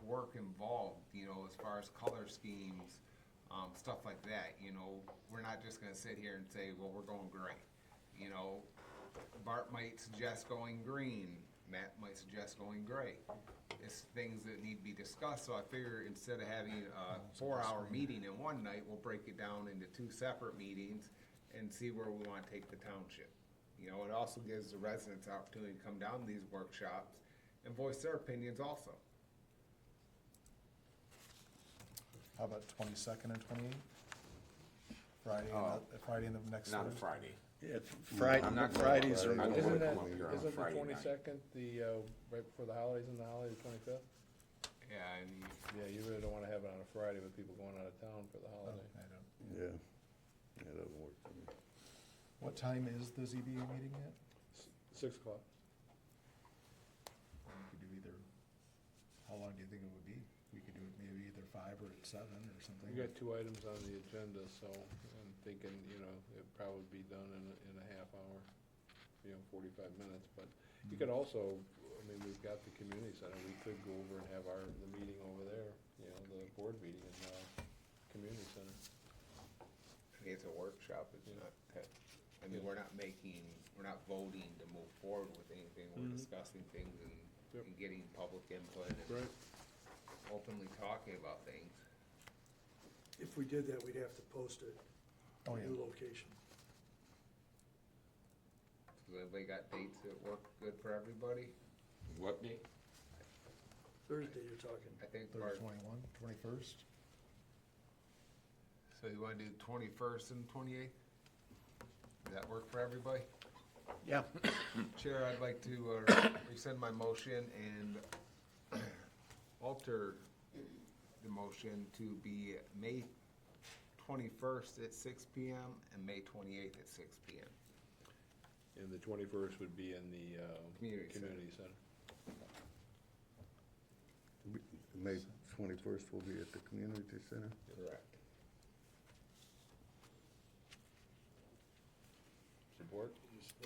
work involved, as far as color schemes, stuff like that. We're not just gonna sit here and say, well, we're going gray. Bart might suggest going green, Matt might suggest going gray. It's things that need to be discussed, so I figure instead of having a 4-hour meeting in one night, we'll break it down into 2 separate meetings and see where we wanna take the township. It also gives the residents the opportunity to come down to these workshops and voice their opinions also. How about 22nd and 28th? Friday and the next. Not a Thursday? Friday. Yeah, Friday, I'm not gonna- Fridays are. I don't Isn't wanna that, come up here on a isn't the Friday night. 22nd, right before the holidays, and the holiday, the 25th? Yeah, I mean, Yeah, you really don't wanna have it on a Friday with people going out of town for the Oh, holiday. I don't. Yeah, that doesn't work for me. What time is the ZBA meeting at? 6 o'clock. We could do either, how long do you think it would be? We could do it maybe either 5 or 7 or something. We got 2 items on the agenda, so I'm thinking, it'd probably be done in a half hour, 45 minutes, but you could also, we've got the community center, we could go over and have the meeting over there, the board meeting in the community center. it's a workshop, it's not, we're not voting to move forward with anything, we're discussing things and getting public input and openly talking about things. If we did that, we'd have to post it, Oh, yeah. new location. Has everybody got dates that work good for everybody? What day? Thursday, you're talking. I think, Thursday, Bart, 21, 21st? so you wanna do 21st and 28th? Does that work for everybody? Yeah. Chair, I'd like to rescind my motion and alter the motion to be May 21st at 6 PM and May 28th at 6 PM. And the 21st would be in the Community center. community center. May 21st will be at the community center. Correct. Support?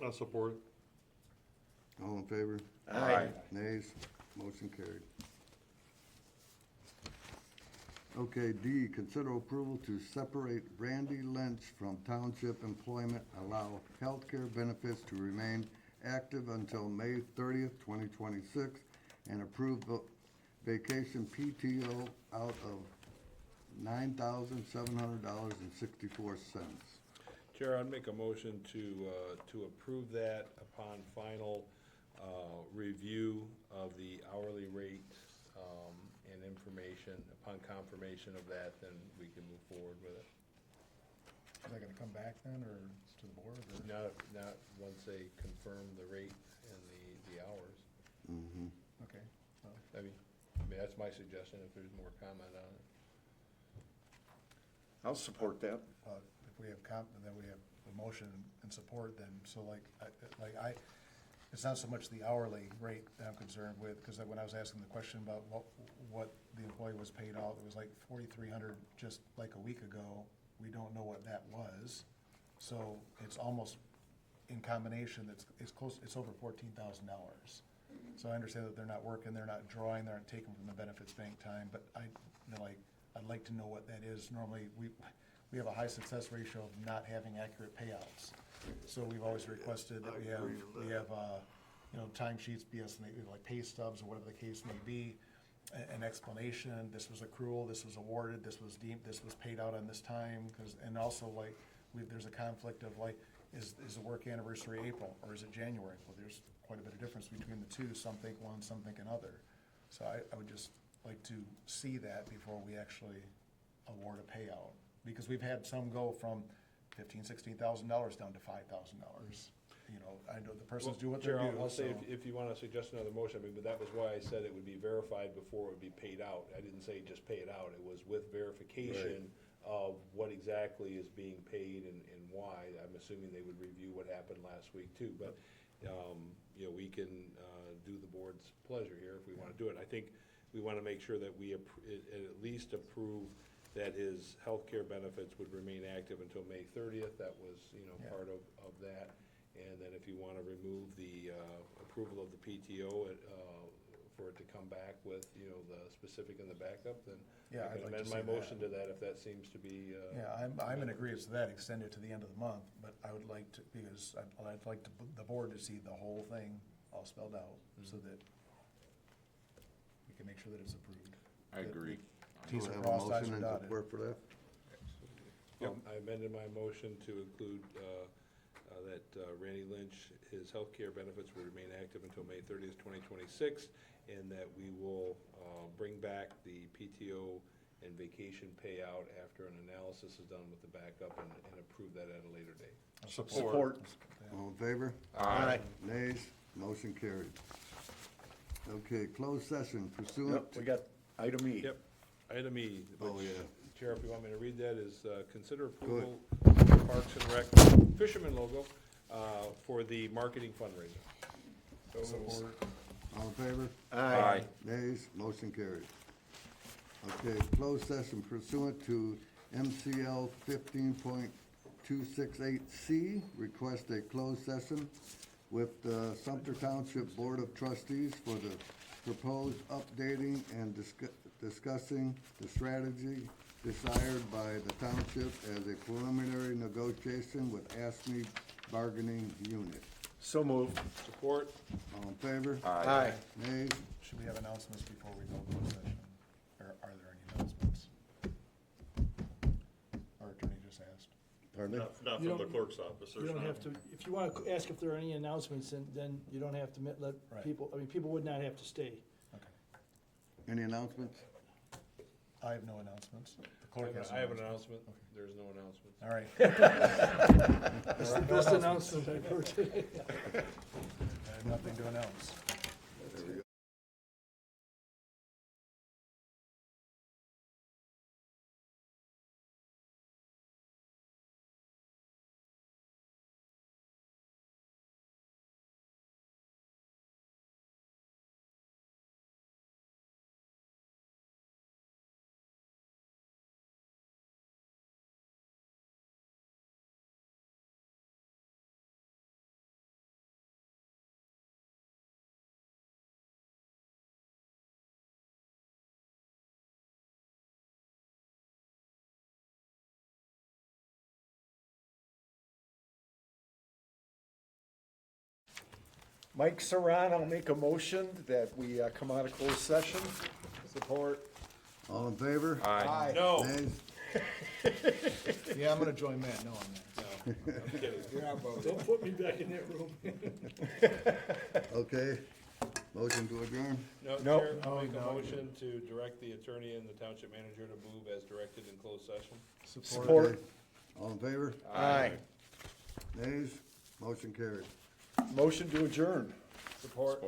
I'll support it. All in favor? Aye. Nays? Motion carried. Okay, D, consider approval to separate Randy Lynch from township employment, allow healthcare benefits to remain active until May 30th, 2026, and approve the vacation PTO out of $9,700.64. Chair, I'd make a motion to approve that upon final review of the hourly rate and information. Upon confirmation of that, then we can move forward with it. Is that gonna come back then, or to the board, or? Not once they confirm the rate and the hours. Mm-hmm. Okay. Well, That's my suggestion, if there's more comment on it. I'll support that. If we have then we have a motion and support, then, so it's not so much the hourly rate that I'm concerned with, because when I was asking the question about what the employee was paid out, it was like $4,300 just like a week ago. We don't know what that was, so it's almost in combination, it's close, it's over $14,000. So I understand that they're not working, they're not drawing, they're not taking from the benefits bank time, but I'd like to know what that is. Normally, we have a high success ratio of not having accurate payouts. So we've always requested that we have timesheets, BS, like pay stubs or whatever the case may be. an explanation, this was accrual, this was awarded, this was deemed, this was paid out on this time, and also like, there's a conflict of like, is the work anniversary April, or is it January? Well, there's quite a bit of difference between the two, some think one, some think another. So I would just like to see that before we actually award a payout, because we've had some go from $15,000, $16,000 down to $5,000. You know, I know the persons do what they're Chair, due, I'll say so. if you want to suggest another motion, I mean, but that was why I said it would be verified before it would be paid out. I didn't say just pay it out. It was with verification of what exactly is being paid and why. I'm assuming they would review what happened last week too, but, you know, we can, do the board's pleasure here if we want to do it. I think we want to make sure that we at least approve that his healthcare benefits would remain active until May 30th. That was, you know, part of that. And then if you want to remove the approval of the PTO for it to come back with, you know, the specific and the backup, then Yeah, I I'd can like to amend see my that. motion to that if that seems to be. Yeah, I'm in agreement to that, extend it to the end of the month, but I would like to, because I'd like the board to see the whole thing all spelled out, so that we can make sure that it's approved. I agree. T's Do are we have a crossed, I's motion are and dotted. support for that? I amended my motion to include that Randy Lynch, his healthcare benefits will remain active until May 30th, 2026, and that we will bring back the PTO and vacation payout after an analysis is done with the backup and approve that at a later date. Support. All in favor? Aye. Nays? Motion carried. Okay, closed session pursuant Yep, we got item E. Yep. Item E. Oh, which, yeah. Chair, if you want me to read that, is consider approval of the Parks and Rec fisherman logo for the marketing fundraiser. Support. All in favor? Aye. Nays? Motion carried. Okay, closed session pursuant to MCL 15.268C, request a closed session with the Sumpter Township Board of Trustees for the proposed updating and discussing the strategy desired by the township as a preliminary negotiation with ASME bargaining unit. So moved. Support. All in favor? Aye. Nays? Should we have announcements before we go closed session? Or are there any announcements? Our attorney just asked. Pardon me? Not You from the don't- clerk's office. You don't have to, if you wanna ask if there are any announcements, then you don't have to let Right. people, I mean, people would not have to stay. Okay. Any announcements? I have no announcements. The clerk has. I have an announcement. There's no announcement. All right. That's the best announcement I've heard today. I have nothing to announce. Mike Saran, I'll make a motion that we come out of closed session. Support. All in favor? Aye. No. Nays? Yeah, I'm gonna join Matt, no, I'm not. I'm kidding. Don't put me back in that room. Okay, motion to adjourn? No, No. Chair, I'll Oh, make a no. motion to direct the attorney and the township manager to move as directed in closed session. Support. All in favor? Aye. Nays? Motion carried. Motion to adjourn. Support.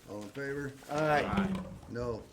All in favor? Aye. No.